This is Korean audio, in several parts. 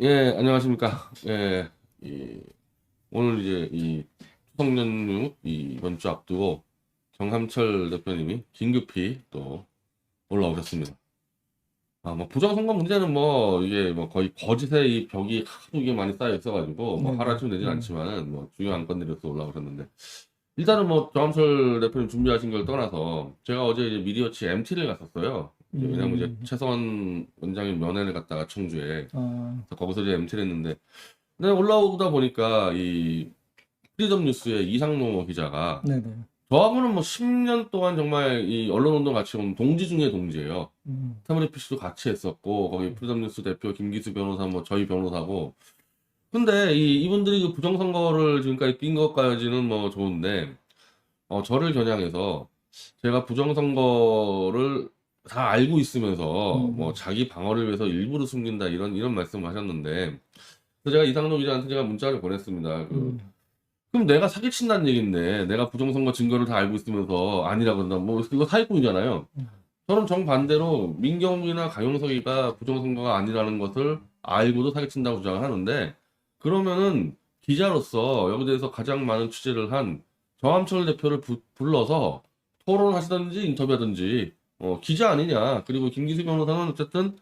예, 안녕하십니까. 예, 오늘 이제 이 추석 연휴 이번 주 앞두고 정삼철 대표님이 긴급히 또 올라오셨습니다. 뭐 부정선거 문제는 뭐 이게 뭐 거의 거짓의 이 벽이 하도 이게 많이 쌓여 있어가지고 뭐 네네. 하루아침에 되진 않지만은 뭐 중요한 건들로서 올라오셨는데 일단은 뭐 정삼철 대표님 준비하신 걸 떠나서 제가 어제 이제 미디어치 MT를 갔었어요. 이제 왜냐면 이제 음, 최서원 원장님 면회를 갔다가 청주에 아, 그래서 거기서 이제 MT를 했는데 근데 올라오다 보니까 이 프리덤 뉴스의 이상로 기자가 네네. 저하고는 뭐 10년 동안 정말 이 언론운동 같이 온 동지 중에 동지예요. 음, 태블릿 도 같이 했었고 거기 프리덤 뉴스 대표 김기수 변호사 뭐 저희 변호사고 근데 이분들이 그 부정선거를 지금까지 뛴 것까지는 뭐 좋은데 저를 겨냥해서 제가 부정선거를 다 알고 있으면서 뭐 음, 자기 방어를 위해서 일부러 숨긴다 이런 말씀을 하셨는데 그래서 제가 이상로 기자한테 제가 문자를 보냈습니다. 음, 그럼 내가 사기친다는 얘긴데 내가 부정선거 증거를 다 알고 있으면서 아니라고 한다. 뭐 이거 사기꾼이잖아요. 음, 저는 정반대로 민경욱이나 강용석이가 부정선거가 아니라는 것을 알고도 사기친다고 주장을 하는데 그러면은 기자로서 여기 대해서 가장 많은 취재를 한 정함철 대표를 불러서 토론하시든지 인터뷰하든지 기자 아니냐. 그리고 김기수 변호사는 어쨌든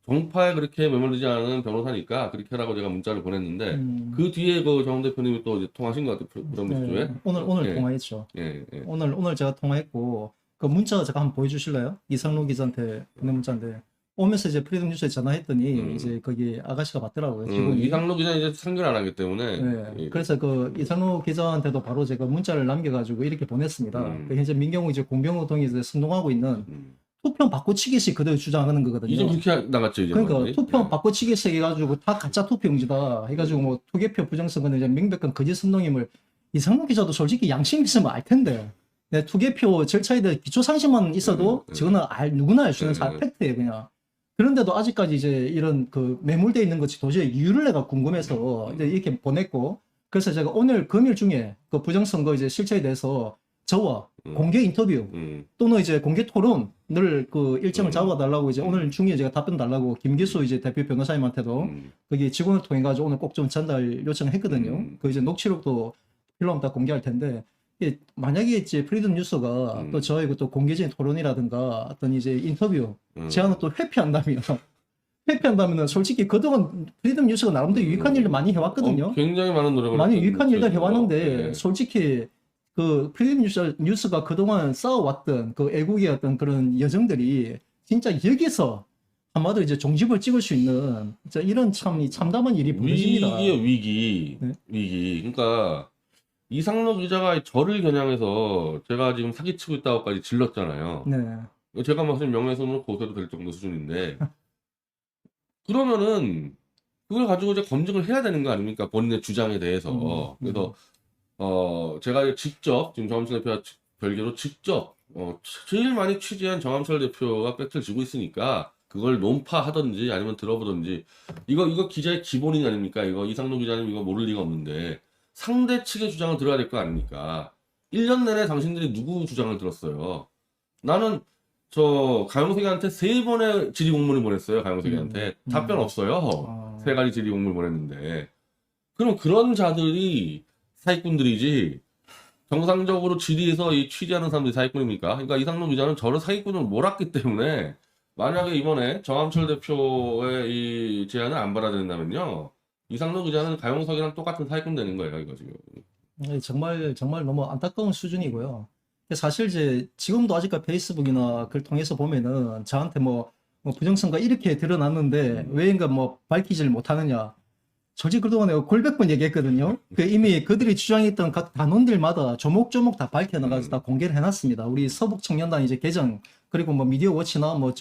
정파에 그렇게 매몰되지 않은 변호사니까 그렇게 하라고 제가 문자를 보냈는데 음. 그 뒤에 그 정 대표님이 또 이제 통하신 것 같아요. 부담 네, 뉴스에. 오늘 예, 통화했죠. 예, 예. 오늘 제가 통화했고, 그 문자 제가 한번 보여주실래요? 이상로 기자한테 보낸 문자인데, 오면서 이제 프리덤 뉴스에 전화했더니, 음. 이제 거기 아가씨가 맞더라고요, 직원이. 이상로 기자 이제 상견 안 하기 때문에 네, 예, 그래서 그 이상로 기자한테도 바로 제가 문자를 남겨가지고 이렇게 보냈습니다. 그 음, 현재 민경우 이제 공병호동이 이제 선동하고 있는 음. 투표 바꿔치기식 그대로 주장하는 이제 거거든요. 그렇게 나갔죠 이제 그러니까 완전히. 투표 바꿔치기식 해가지고 다 가짜 투표용지다 해가지고 뭐 투개표 부정선거는 이제 명백한 거짓 선동임을 이상무 기자도 솔직히 양심 있으면 알 텐데 내 투개표 절차에 대해 기초 상식만 있어도 저거는 누구나 알 수 있는 팩트예요 그냥. 그런데도 아직까지 이제 이런 그 매몰돼 있는 것이 도저히 이유를 내가 궁금해서 이제 이렇게 보냈고 그래서 제가 오늘 금일 중에 그 부정선거 이제 실체에 대해서 저와 공개 인터뷰 또는 이제 공개 토론을 그 일정을 잡아달라고 이제 오늘 중에 제가 답변 달라고 김기수 이제 대표 변호사님한테도 거기 직원을 통해 가지고 오늘 꼭 좀 전달 요청했거든요. 그 이제 녹취록도 필요하면 다 공개할 텐데 이게 만약에 이제 프리덤 뉴스가 또 저희 그 또 공개적인 토론이라든가 어떤 이제 인터뷰 제안을 또 회피한다면 회피한다면은 솔직히 그동안 프리덤 뉴스가 나름대로 유익한 일을 많이 해왔거든요. 굉장히 많은 노력을 많이 했던 유익한 일들 뉴스죠. 해왔는데 예. 솔직히 그 프리덤 뉴스가 그동안 쌓아왔던 그 애국의 어떤 그런 여정들이 진짜 여기서 한마디로 이제 종집을 찍을 수 있는 진짜 이런 참 참담한 일이 위기에 벌어집니다. 위기, 네. 위기. 그러니까 이상로 기자가 저를 겨냥해서 제가 지금 사기치고 있다고까지 질렀잖아요. 네. 제가 무슨 명예훼손으로 고소도 될 정도 수준인데 그러면은 그걸 가지고 이제 검증을 해야 되는 거 아닙니까? 본인의 주장에 대해서. 그래서 제가 직접 지금 정함철 대표와 별개로 직접 제일 많이 취재한 정함철 대표가 팩트를 쥐고 있으니까 그걸 논파하든지 아니면 들어보든지 이거 기자의 기본이 아닙니까? 이거 이상로 기자님 이거 모를 리가 없는데 상대 측의 주장을 들어야 될 거 아닙니까? 1년 내내 당신들이 누구 주장을 들었어요? 나는 저 가영석이한테 3번의 질의 공문을 보냈어요. 가영석이한테 답변 없어요. 아, 3가지 질의 공문을 보냈는데 그럼 그런 자들이 사기꾼들이지 정상적으로 질의에서 이 취재하는 사람들이 사기꾼입니까? 그러니까 이상로 기자는 저를 사기꾼으로 몰았기 때문에 만약에 이번에 정함철 대표의 이 제안을 안 받아들인다면요 이상로 기자는 가영석이랑 똑같은 사기꾼 되는 거예요 이거 지금. 정말 너무 안타까운 수준이고요. 사실 이제 지금도 아직까지 페이스북이나 그걸 통해서 보면은 저한테 뭐 부정선거 이렇게 드러났는데 왜인가 뭐 밝히질 못하느냐. 솔직히 그동안 내가 골백 번 얘기했거든요. 그 이미 그들이 주장했던 각 단원들마다 조목조목 다 밝혀나가서 다 공개를 해놨습니다. 우리 서북청년단 이제 계정 그리고 뭐 미디어 워치나 뭐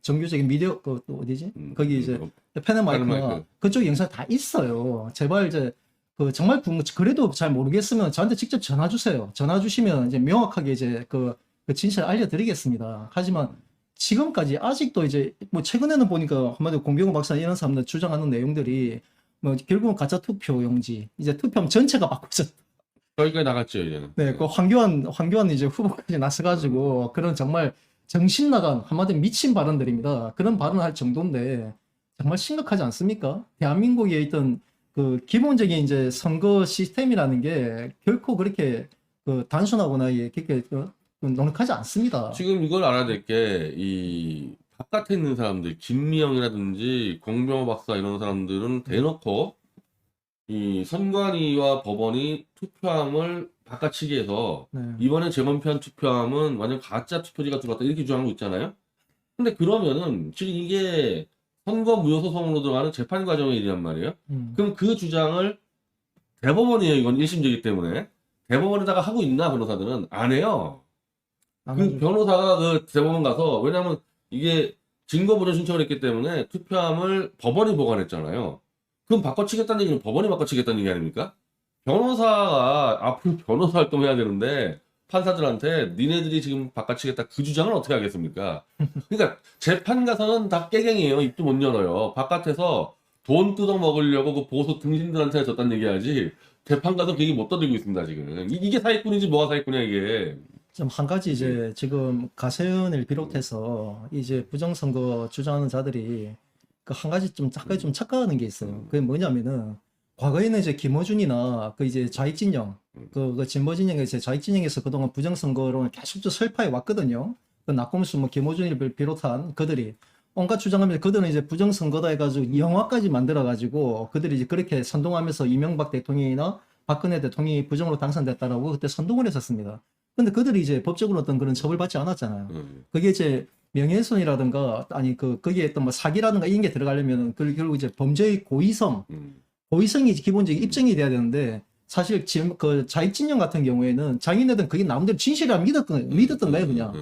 정규적인 미디어 또 어디지? 거기 이제 페널마이크나 페널마이크. 그쪽 영상 다 있어요. 제발 이제 그 정말 그래도 잘 모르겠으면 저한테 직접 전화 주세요. 전화 주시면 이제 명확하게 이제 그 진실을 알려드리겠습니다. 하지만 지금까지 아직도 이제 뭐 최근에는 보니까 한마디로 공병호 박사 이런 사람들 주장하는 내용들이 뭐 결국은 가짜 투표용지 이제 투표함 전체가 바꿔졌다. 거기까지 나갔죠 이제는. 네, 그 황교안 이제 후보까지 나서가지고 그런 정말 정신 나간 한마디로 미친 발언들입니다. 그런 발언할 정도인데 정말 심각하지 않습니까? 대한민국에 있던 그 기본적인 이제 선거 시스템이라는 게 결코 그렇게 그 단순하거나 그렇게 넉넉하지 않습니다. 지금 이걸 알아야 될 게, 이, 바깥에 있는 사람들, 김미영이라든지 공병호 박사 이런 사람들은 대놓고 이 선관위와 법원이 투표함을 바꿔치기 해서 네. 이번에 재검표한 투표함은 완전 가짜 투표지가 들어왔다 이렇게 주장하고 있잖아요. 근데 그러면은 지금 이게 선거 무효 소송으로 들어가는 재판 과정의 일이란 말이에요. 그럼 그 주장을 대법원이에요. 이건 1심제이기 때문에. 대법원에다가 하고 있나 변호사들은 안 해요. 안 그 하죠. 변호사가 그 대법원 가서, 왜냐면 이게 증거 불허 신청을 했기 때문에 투표함을 법원이 보관했잖아요. 그럼 바꿔치겠다는 얘기는 법원이 바꿔치겠다는 얘기 아닙니까? 변호사가 앞으로 변호사 활동해야 되는데 판사들한테 니네들이 지금 바꿔치겠다 그 주장을 어떻게 하겠습니까? 그러니까 재판 가서는 다 깨갱이에요. 입도 못 열어요. 바깥에서 돈 뜯어 먹으려고 그 보수 등신들한테 줬다는 얘기하지. 재판 가서 그 얘기 못 떠들고 있습니다 지금. 이게 사기꾼이지 뭐가 사기꾼이야 이게. 좀 한 가지 네. 이제 지금 가세연을 비롯해서 이제 부정선거 주장하는 자들이 그 한 가지 좀 잠깐 좀 착각하는 게 있어요. 그게 뭐냐면은 과거에는 이제 김어준이나 그 이제 좌익진영 그 진보진영의 이제 좌익진영에서 그동안 부정선거론을 계속 좀 설파해 왔거든요. 그 낙곰수 뭐 김어준이를 비롯한 그들이 온갖 주장하면서 그들은 이제 부정선거다 해가지고 영화까지 만들어가지고 그들이 이제 그렇게 선동하면서 이명박 대통령이나 박근혜 대통령이 부정으로 당선됐다라고 그때 선동을 했었습니다. 근데 그들이 이제 법적으로 어떤 그런 처벌받지 않았잖아요. 그게 이제 명예훼손이라든가 아니 거기에 어떤 뭐 사기라든가 이런 게 들어가려면 결국 이제 범죄의 고의성이 기본적인 입증이 돼야 되는데 사실 지금 그 좌익진영 같은 경우에는 자기네들은 그게 나름대로 진실이라 믿었던 거예요 그냥.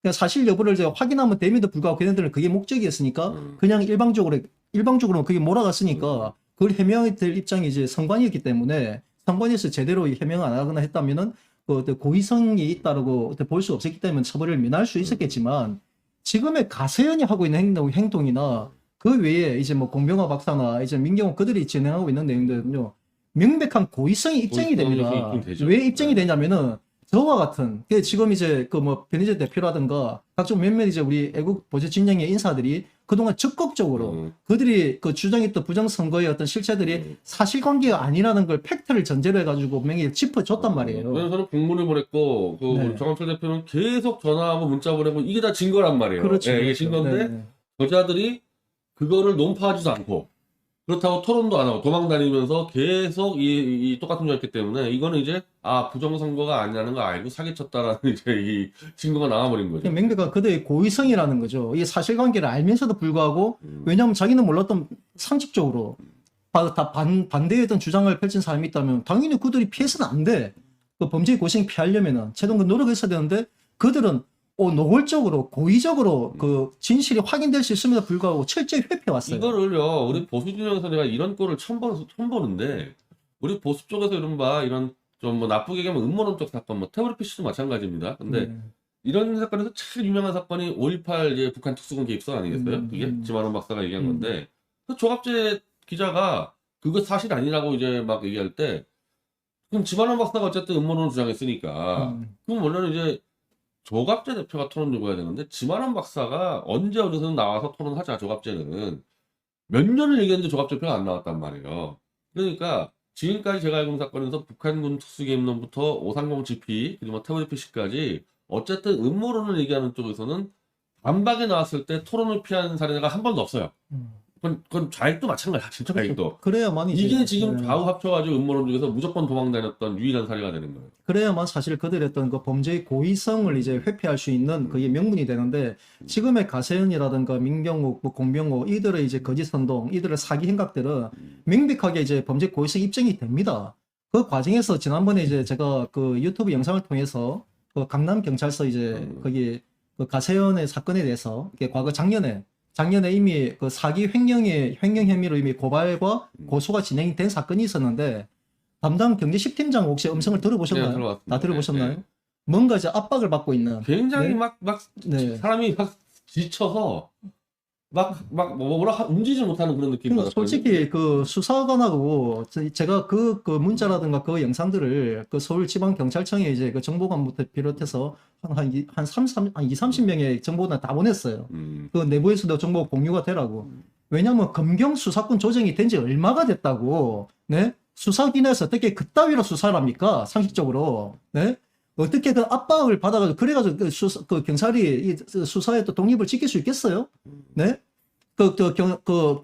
그냥 사실 여부를 이제 확인하면 됨에도 불구하고 걔네들은 그게 목적이었으니까 그냥 일방적으로 그게 몰아갔으니까 그걸 해명해야 될 입장이 이제 선관위였기 때문에 선관위에서 제대로 해명 안 하거나 했다면은 그 어떤 고의성이 있다라고 볼 수 없었기 때문에 처벌을 면할 수 있었겠지만 지금의 가세연이 하고 있는 행동이나 그 외에 이제 뭐 공병호 박사나 이제 민경호 그들이 진행하고 있는 내용들은요 명백한 고의성이 입증이 됩니다. 입증되죠. 왜 입증이 네. 되냐면은 저와 같은 지금 이제 그 뭐 변희재 대표라든가 각종 몇몇 이제 우리 애국 보수 진영의 인사들이 그동안 적극적으로 그들이 그 주장했던 부정선거의 어떤 실체들이 사실관계가 아니라는 걸 팩트를 전제로 해가지고 분명히 짚어줬단 말이에요. 그래서 저는 공문을 보냈고, 그 네. 정한철 대표는 계속 전화하고 문자 보내고, 이게 다 증거란 말이에요. 그렇죠. 예, 이게 그렇죠. 증거인데, 네. 여자들이 그거를 논파하지도 않고, 그렇다고 토론도 안 하고, 도망 다니면서 계속 이 똑같은 거였기 때문에, 이거는 이제, 부정선거가 아니라는 거 알고 사기쳤다라는 이제 이 증거가 나와버린 거죠. 명백한 그들의 고의성이라는 거죠. 이 사실관계를 알면서도 불구하고 왜냐하면 자기는 몰랐던 상식적으로 다 반대했던 주장을 펼친 사람이 있다면 당연히 그들이 피해서는 안 돼. 그 범죄의 고의성 피하려면은 최종 그 노력했어야 되는데 그들은 노골적으로 고의적으로 그 진실이 확인될 수 있음에도 불구하고 철저히 회피해왔어요. 이거를요, 우리 보수 진영에서 내가 이런 꼴을 처음 보는데, 우리 보수 쪽에서 이른바 이런 좀 뭐 나쁘게 얘기하면 음모론적 사건, 뭐 태블릿 PC도 마찬가지입니다. 근데 이런 사건에서 제일 유명한 사건이 5.18 이제 북한 특수군 개입설 아니겠어요? 그게 지만원 박사가 얘기한 건데, 그 조갑재 기자가 그거 사실 아니라고 이제 막 얘기할 때, 그럼 지만원 박사가 어쨌든 음모론을 주장했으니까, 그럼 원래는 이제 조갑재 대표가 토론 들고 해야 되는데, 지만원 박사가 언제 어디서는 나와서 토론하자, 조갑재는. 몇 년을 얘기했는데 조갑재 대표가 안 나왔단 말이에요. 그러니까, 지금까지 제가 알고 있는 사건에서 북한군 특수개입론부터 530 GP, 그리고 태블릿 PC까지 어쨌든 음모론을 얘기하는 쪽에서는 반박이 나왔을 때 토론을 피하는 사례가 한 번도 없어요. 그건 좌익도 마찬가지야. 진짜 좌익도. 그래야만 이게 지금 좌우 합쳐가지고 음모론 중에서 무조건 도망 다녔던 유일한 사례가 되는 거예요. 그래야만 사실 그들의 어떤 그 범죄의 고의성을 이제 회피할 수 있는 그게 명분이 되는데 지금의 가세연이라든가 민경욱, 뭐 공병호 이들의 이제 거짓 선동, 이들의 사기 행각들은 명백하게 이제 범죄 고의성 입증이 됩니다. 그 과정에서 지난번에 이제 제가 그 유튜브 영상을 통해서 그 강남 경찰서 이제 거기 그 가세연의 사건에 대해서 이게 과거 작년에 이미 그 사기 횡령 혐의로 이미 고발과 고소가 진행된 사건이 있었는데 담당 경제 10팀장 혹시 음성을 들어보셨나요? 네, 들어봤습니다. 다 들어보셨나요? 네. 뭔가 이제 압박을 받고 있는. 굉장히 네? 네. 사람이 막 지쳐서 움직이지 못하는 그런 느낌이 그러니까 솔직히 그 수사관하고 제가 그 문자라든가 그 영상들을 그 서울지방경찰청에 이제 그 정보관부터 비롯해서 한 2, 30명의 정보관 다 보냈어요. 그 내부에서도 정보 공유가 되라고. 왜냐하면 검경 수사권 조정이 된 지 얼마가 됐다고, 네? 수사기관에서 어떻게 그따위로 수사를 합니까? 상식적으로, 네? 어떻게 그 압박을 받아가지고, 그래가지고 그 경찰이 이 수사에 또 독립을 지킬 수 있겠어요? 네? 그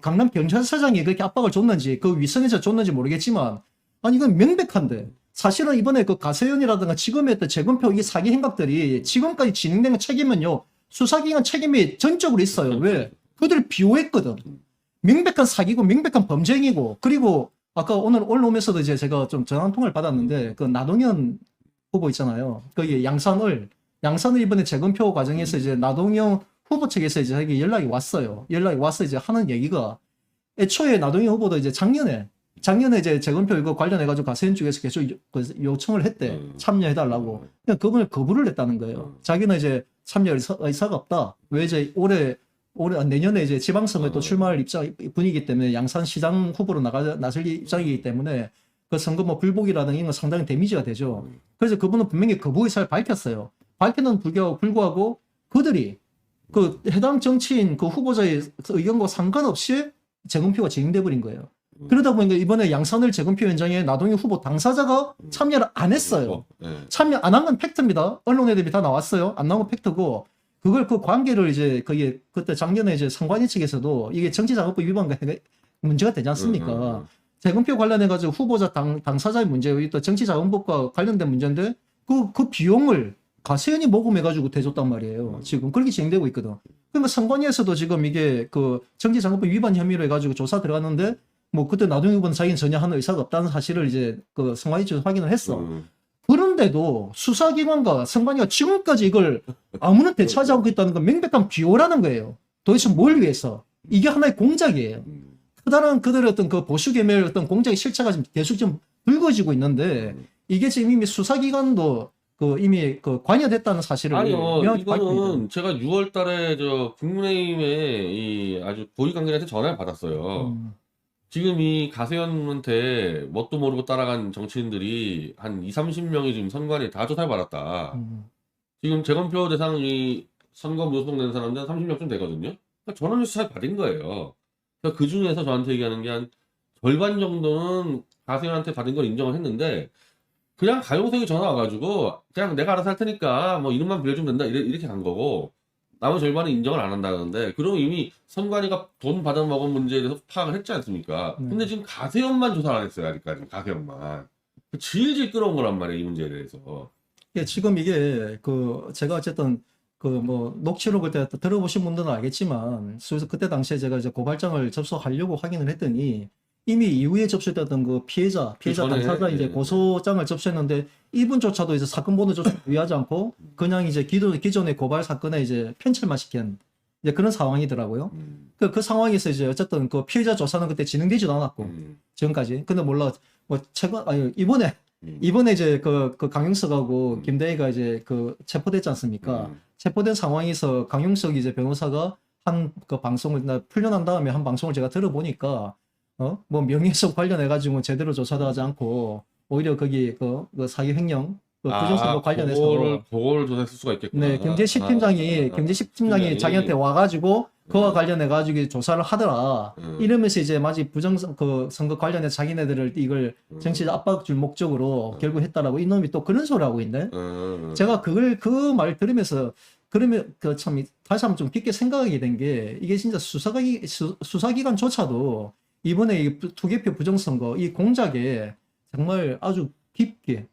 강남 경찰서장이 그렇게 압박을 줬는지, 그 위선에서 줬는지 모르겠지만, 아니, 이건 명백한데. 사실은 이번에 그 가세현이라든가 지금의 어떤 재검표 이 사기 행각들이 지금까지 진행된 책임은요, 수사기관 책임이 전적으로 있어요. 왜? 그들을 비호했거든. 명백한 사기고, 명백한 범죄행위고, 그리고 아까 오늘 올라오면서도 이제 제가 좀 전화 한 통을 받았는데, 그 나동현 후보 있잖아요. 거기 양산을 이번에 재검표 과정에서 이제 나동현 후보 측에서 이제 자기 연락이 왔어요. 연락이 와서 이제 하는 얘기가, 애초에 나동현 후보도 이제 작년에 이제 재검표 이거 관련해가지고 가세현 쪽에서 계속 요청을 했대. 참여해달라고. 그냥 그걸 거부를 했다는 거예요. 자기는 이제 참여 의사가 없다. 왜 이제 올해 내년에 이제 지방선거에 또 출마할 분이기 때문에 양산시장 후보로 나설 입장이기 때문에 그 선거 뭐 불복이라든가 이런 건 상당히 데미지가 되죠. 그래서 그분은 분명히 거부 의사를 밝혔어요. 밝혔는 불구하고 그들이 그 해당 정치인 그 후보자의 의견과 상관없이 재검표가 진행돼 버린 거예요. 그러다 보니까 이번에 양산을 재검표 현장에 나동현 후보 당사자가 참여를 안 했어요. 참여 안 한 건 팩트입니다. 언론 애들이 다 나왔어요. 안 나온 건 팩트고, 그걸 그 관계를 이제 그게 그때 작년에 이제 선관위 측에서도 이게 정치자금법 위반과 문제가 되지 않습니까? 재검표 관련해가지고 후보자 당사자의 문제, 또 정치자금법과 관련된 문제인데 그 비용을 가세현이 모금해가지고 대줬단 말이에요. 지금 그렇게 진행되고 있거든. 그러니까 선관위에서도 지금 이게 그 정치자금법 위반 혐의로 해가지고 조사 들어갔는데 뭐 그때 나동현 후보는 자기는 전혀 하는 의사가 없다는 사실을 이제 그 선관위 측에서 확인을 했어. 그런데도 수사기관과 선관위가 지금까지 이걸 아무런 대처하지 않고 있다는 건 명백한 비호라는 거예요. 도대체 뭘 위해서? 이게 하나의 공작이에요. 커다란 그들의 어떤 그 보수개멸 어떤 공작의 실체가 지금 계속 좀 불거지고 있는데 이게 지금 이미 수사기관도 그 이미 그 관여됐다는 사실을 아니요, 명확히 밝힙니다. 이거는 제가 6월 달에 저 국민의힘에 이 아주 고위관계자한테 전화를 받았어요. 지금 이 가세현한테 뭣도 모르고 따라간 정치인들이 한 20-30명이 지금 선관위에 다 조사를 받았다. 지금 재검표 대상이 선거 무소속된 사람들 30명쯤 되거든요. 그러니까 전원이 수사를 받은 거예요. 그러니까 그 중에서 저한테 얘기하는 게 한 절반 정도는 가세현한테 받은 걸 인정을 했는데 그냥 가용석이 전화 와가지고 그냥 내가 알아서 할 테니까 뭐 이름만 빌려주면 된다 이렇게 간 거고 나머지 절반은 인정을 안 한다는데 그럼 이미 선관위가 돈 받아먹은 문제에 대해서 파악을 했지 않습니까? 근데 지금 가세현만 조사를 안 했어요. 아직까지 가세현만 질질 끌어온 거란 말이에요. 이 문제에 대해서. 예, 지금 이게 그 제가 어쨌든 그 뭐 녹취록을 때 들어보신 분들은 알겠지만 그때 당시에 제가 이제 고발장을 접수하려고 확인을 했더니 이미 이후에 접수됐던 그 피해자 전에, 당사자 이제 고소장을 접수했는데 이분조차도 이제 사건 번호조차 유의하지 않고 그냥 이제 기존의 고발 사건에 이제 편철만 시킨 이제 그런 상황이더라고요. 그 상황에서 이제 어쨌든 그 피해자 조사는 그때 진행되지도 않았고 지금까지. 근데 몰라 뭐 이번에 이제 그 강용석하고 김대희가 이제 그 체포됐지 않습니까? 체포된 상황에서 강용석 이제 변호사가 한 그 방송을 풀려난 다음에 한 방송을 제가 들어보니까 뭐 명예훼손 관련해 가지고 제대로 조사도 하지 않고 오히려 거기 그 사기 횡령 부정선거 관련해서 그걸 조사했을 수가 있겠구나. 네, 경제실팀장이 자기한테 와가지고 그와 관련해 가지고 조사를 하더라. 이러면서 이제 마치 선거 관련해 자기네들을 이걸 정치 압박 줄 목적으로 결국 했다라고 이놈이 또 그런 소리 하고 있네. 제가 그 말 들으면서 그러면 그 참 다시 한번 좀 깊게 생각하게 된 게 이게 진짜 수사기관조차도 이번에 이 투개표 부정선거 이 공작에 정말 아주 깊게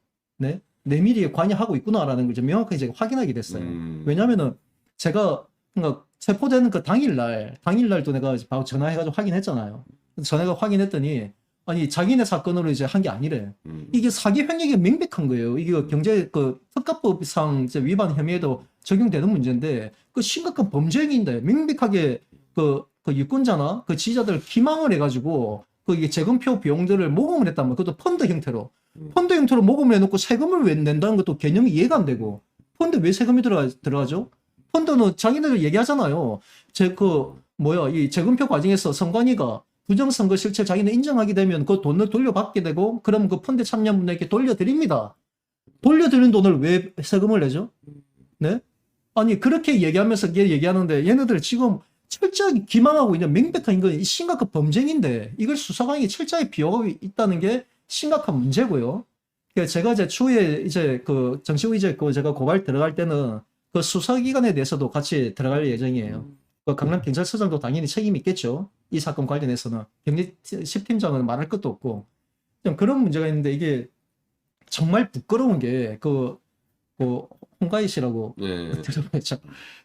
내밀히 관여하고 있구나라는 걸 좀 명확하게 제가 확인하게 됐어요. 왜냐면은 제가 그러니까 체포되는 그 당일날도 내가 바로 전화해가지고 확인했잖아요. 전화가 확인했더니 아니 자기네 사건으로 이제 한 게 아니래. 이게 사기 횡령이 명백한 거예요. 이게 경제 그 특가법상 이제 위반 혐의에도 적용되는 문제인데 그 심각한 범죄 행위인데 명백하게 그 유권자나 그 지지자들 기망을 해가지고 그 이게 재검표 비용들을 모금을 했단 말이에요. 그것도 펀드 형태로. 펀드 형태로 모금을 해놓고 세금을 왜 낸다는 것도 개념이 이해가 안 되고. 펀드 왜 세금이 들어가죠? 펀드는 자기네들 얘기하잖아요. 이 재검표 과정에서 선관위가 부정선거 실체 자기네 인정하게 되면 그 돈을 돌려받게 되고, 그럼 그 펀드 참여분에게 돌려드립니다. 돌려드린 돈을 왜 세금을 내죠? 네? 아니, 그렇게 얘기하면서 얘기하는데 얘네들 지금 철저하게 기망하고 있는 명백한 이건 심각한 범죄인데 이걸 수사관이 철저하게 비호하고 있다는 게 심각한 문제고요. 그러니까 제가 이제 추후에 이제 그 정치부 이제 그 제가 고발 들어갈 때는 그 수사기관에 대해서도 같이 들어갈 예정이에요. 그 강남 경찰서장도 당연히 책임이 있겠죠. 이 사건 관련해서는 경리 10팀장은 말할 것도 없고 좀 그런 문제가 있는데 이게 정말 부끄러운 게 그 홍가희 씨라고 네. 들어봤죠.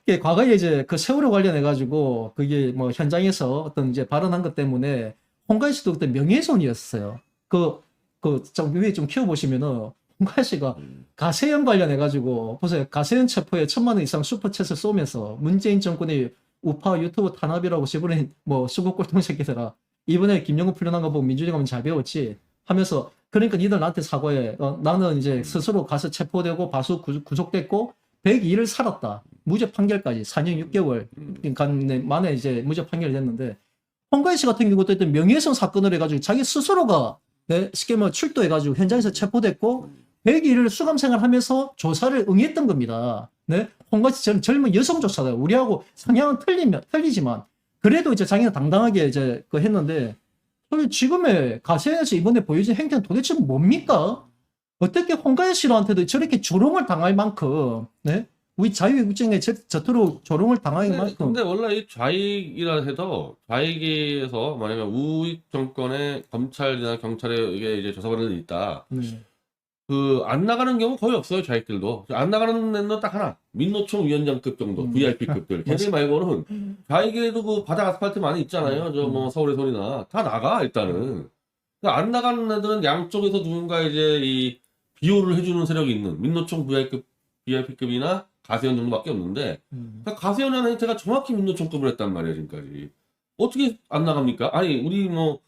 이게 과거에 이제 그 세월호 관련해 가지고 그게 뭐 현장에서 어떤 이제 발언한 것 때문에 홍가희 씨도 그때 명예훼손이었어요. 좀 위에 좀 키워보시면은 홍가희 씨가 가세현 관련해 가지고 보세요. 가세현 체포에 1,000만 원 이상 슈퍼챗을 쏘면서 문재인 정권의 우파 유튜브 탄압이라고 시부린 뭐 수국골통 새끼들아. 이번에 김영우 풀려난 거 보고 민주당 하면 잘 배웠지 하면서 그러니까 니들 나한테 사과해. 나는 이제 스스로 가서 체포되고 바수 구속됐고 102일 살았다. 무죄 판결까지 4년 6개월 만에 이제 무죄 판결이 됐는데 홍가희 씨 같은 경우도 일단 명예훼손 사건을 해가지고 자기 스스로가 쉽게 말해 출두해가지고 현장에서 체포됐고 102일을 수감 생활하면서 조사를 응했던 겁니다. 네? 홍가희 씨처럼 젊은 여성조차도 우리하고 성향은 틀리지만 그래도 이제 자기는 당당하게 이제 그 했는데 지금의 가세현에서 이번에 보여준 행태는 도대체 뭡니까? 어떻게 홍가희 씨한테도 저렇게 조롱을 당할 만큼, 네? 우리 자유외국증에 저토록 조롱을 당할 만큼. 근데 원래 이 좌익이라 해도 좌익에서 만약에 우익 정권의 검찰이나 경찰에 이게 이제 조사받는 일이 있다. 네. 그 안 나가는 경우 거의 없어요. 좌익들도 안 나가는 데는 딱 하나 민노총 위원장급 정도 VIP급들. 걔네 말고는 좌익에도 그 바닥 아스팔트 많이 있잖아요. 저 뭐 서울의 소리나 다 나가 일단은. 그러니까 안 나가는 애들은 양쪽에서 누군가 이제 이 비호를 해주는 세력이 있는 민노총 VIP급이나 가세현 정도밖에 없는데 그러니까 가세현이라는 행태가 정확히 민노총급을 했단 말이에요. 지금까지 어떻게 안 나갑니까? 아니 우리 뭐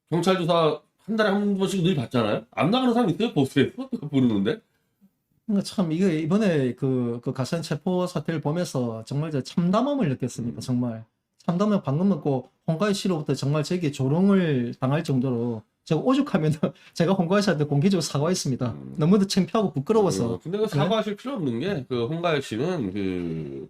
경찰 조사 한 달에 한 번씩 늘 받잖아요. 안 나가는 사람 있어요? 보스에서 부르는데. 그러니까 참 이게 이번에 그 가세현 체포 사태를 보면서 정말 저 참담함을 느꼈습니다. 정말 참담함 방금 먹고 홍가희 씨로부터 정말 제게 조롱을 당할 정도로 제가 오죽하면 제가 홍가희 씨한테 공개적으로 사과했습니다. 너무도 창피하고 부끄러워서. 근데 그 사과하실 필요 없는 게 그 홍가희 씨는 그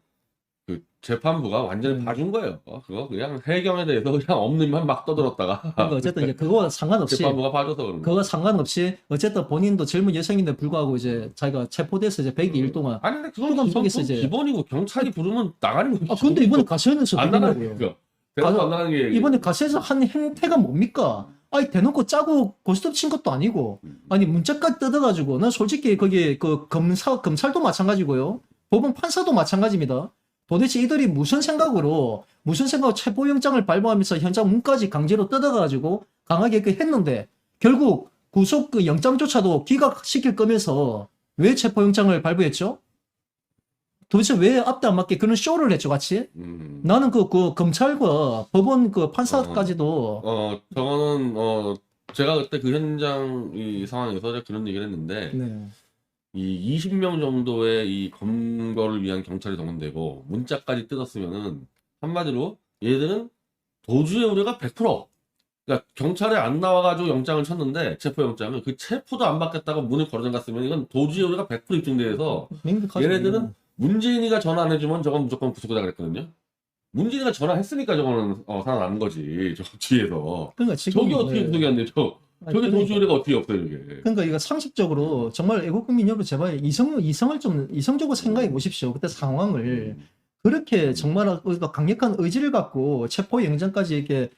재판부가 완전히 봐준 거예요. 그거 그냥 해경에 대해서 그냥 없는 말 막 떠들었다가 그러니까 어쨌든 이제 그거와 상관없이 재판부가 봐줘서 그런 거예요. 그거 상관없이 어쨌든 본인도 젊은 여성인데 불구하고 이제 자기가 체포돼서 이제 102일 동안 아니 근데 수감 그건 속에서 이제 기본이고 경찰이 부르면 나가는 거지. 근데 이번에 가세현에서 안 나가는 그러더라고요. 거예요. 대놓고 안 나가는 게 이번에 가세에서 한 행태가 뭡니까? 아니 대놓고 짜고 고스톱 친 것도 아니고 아니 문자까지 뜯어가지고 난 솔직히 거기 그 검찰도 마찬가지고요. 법원 판사도 마찬가지입니다. 도대체 이들이 무슨 생각으로 체포영장을 발부하면서 현장 문까지 강제로 뜯어가지고 강하게 했는데 결국 구속 그 영장조차도 기각시킬 거면서 왜 체포영장을 발부했죠? 도대체 왜 앞뒤 안 맞게 그런 쇼를 했죠, 같이? 나는 그 검찰과 법원 그 판사까지도. 저거는, 제가 그때 그 현장 이 상황에서 제가 그런 얘기를 했는데, 네. 이 20명 정도의 이 검거를 위한 경찰이 동원되고, 문자까지 뜯었으면은, 한마디로, 얘들은 도주의 우려가 100%. 그러니까 경찰에 안 나와가지고 영장을 쳤는데, 체포영장을, 그 체포도 안 받겠다고 문을 걸어잠갔으면, 이건 도주의 우려가 100% 입증돼서, 얘네들은 문재인이가 전화 안 해주면 저건 무조건 구속이다 그랬거든요. 문재인이가 전화했으니까 저거는 살아나는 거지. 저 뒤에서. 그러니까 지금 저게 어떻게 구속이 안 돼? 저게 도주의뢰가 어떻게 없어요, 저게. 그러니까 이거 상식적으로 정말 애국국민 여러분 제발 이성을 좀 이성적으로 생각해 보십시오. 그때 상황을 그렇게 정말 우리가 강력한 의지를 갖고 체포영장까지 이렇게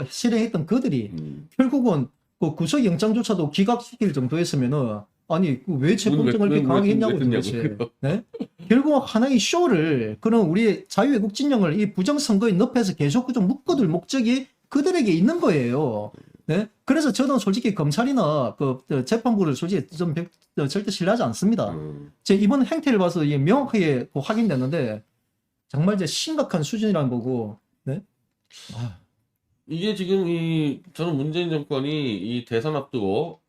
실행했던 그들이 결국은 그 구속영장조차도 기각시킬 정도였으면은 아니 왜 체포영장을 이렇게 강하게 했냐고 도대체. 네? 결국 하나의 쇼를 그런 우리 자유외국 진영을 이 부정선거에 늪에서 계속 좀 묶어둘 목적이 그들에게 있는 거예요. 네? 그래서 저는 솔직히 검찰이나 재판부를 솔직히 좀 절대 신뢰하지 않습니다. 제 이번 행태를 봐서 이게 명확하게 확인됐는데 정말 이제 심각한 수준이라는 거고. 네? 이게 지금 저는 문재인 정권이 이 대선 앞두고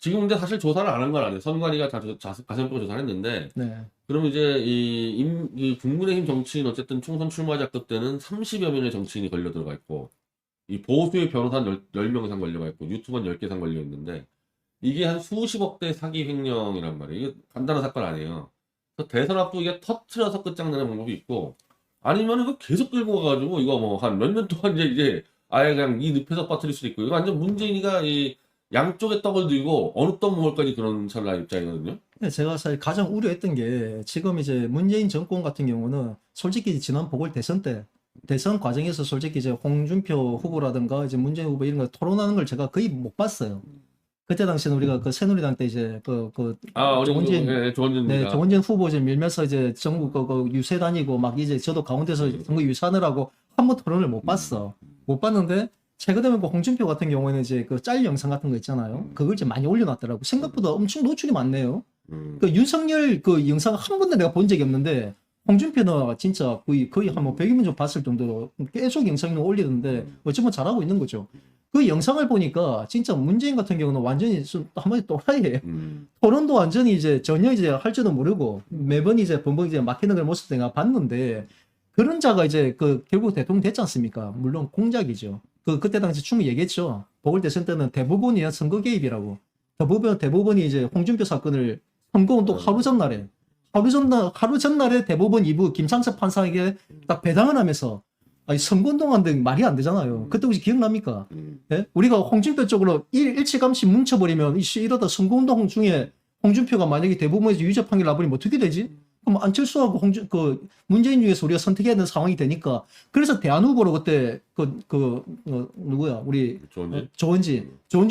지금 근데 사실 조사를 안 한 건 아니에요. 선관위가 가세현법 조사를 했는데, 네. 그럼 이제 이 국민의힘 정치인 어쨌든 총선 출마자급 때는 30여 명의 정치인이 걸려 들어가 있고, 이 보수의 변호사는 10명 이상 걸려가 있고, 유튜버는 10개 이상 걸려 있는데, 이게 한 수십억대 사기 횡령이란 말이에요. 이게 간단한 사건 아니에요. 그래서 대선 앞두고 이게 터트려서 끝장내는 방법이 있고, 아니면 이거 계속 끌고 가가지고 이거 뭐 한 몇 년 동안 이제 아예 그냥 이 늪에서 빠뜨릴 수도 있고 이거 완전 문재인이가 이 양쪽에 떡을 들고 어느 떡 먹을까지 그런 찰나 입장이거든요. 네, 제가 사실 가장 우려했던 게 지금 이제 문재인 정권 같은 경우는 솔직히 지난 보궐 대선 과정에서 솔직히 이제 홍준표 후보라든가 이제 문재인 후보 이런 거 토론하는 걸 제가 거의 못 봤어요. 그때 당시에는 우리가 그 새누리당 때 이제 우리 조원진 조원진입니다. 네, 조원진 후보 이제 밀면서 이제 전국 그 유세 다니고 막 이제 저도 가운데서 선거 유세하느라고 한 번 토론을 못 봤어. 못 봤는데 최근에 그 홍준표 같은 경우에는 이제 그 짤 영상 같은 거 있잖아요. 그걸 이제 많이 올려놨더라고. 생각보다 엄청 노출이 많네요. 그 윤석열 그 영상 한 번도 내가 본 적이 없는데 홍준표는 진짜 거의 한 뭐 100이면 좀 봤을 정도로 계속 영상을 올리던데 어쩌면 잘하고 있는 거죠. 그 영상을 보니까 진짜 문재인 같은 경우는 완전히 한마디 또라이예요. 토론도 완전히 이제 전혀 이제 할 줄도 모르고 매번 이제 번번 이제 막히는 걸 모습 내가 봤는데 그런 자가 이제 그 결국 대통령 됐지 않습니까? 물론 공작이죠. 그때 당시 충분히 얘기했죠. 보궐대선 때는 대부분이 선거 개입이라고. 대부분이 이제 홍준표 사건을 선거운동 하루 전날에 대법원 2부 김창석 판사에게 딱 배당을 하면서 아니 선거운동한데 말이 안 되잖아요. 그때 혹시 기억납니까? 예? 우리가 홍준표 쪽으로 일찌감치 뭉쳐버리면 이러다 선거운동 중에 홍준표가 만약에 대법원에서 유죄 판결 나버리면 어떻게 되지? 그럼 안철수하고 문재인 중에서 우리가 선택해야 되는 상황이 되니까 그래서 대안 후보로 그때 누구야 우리 조원진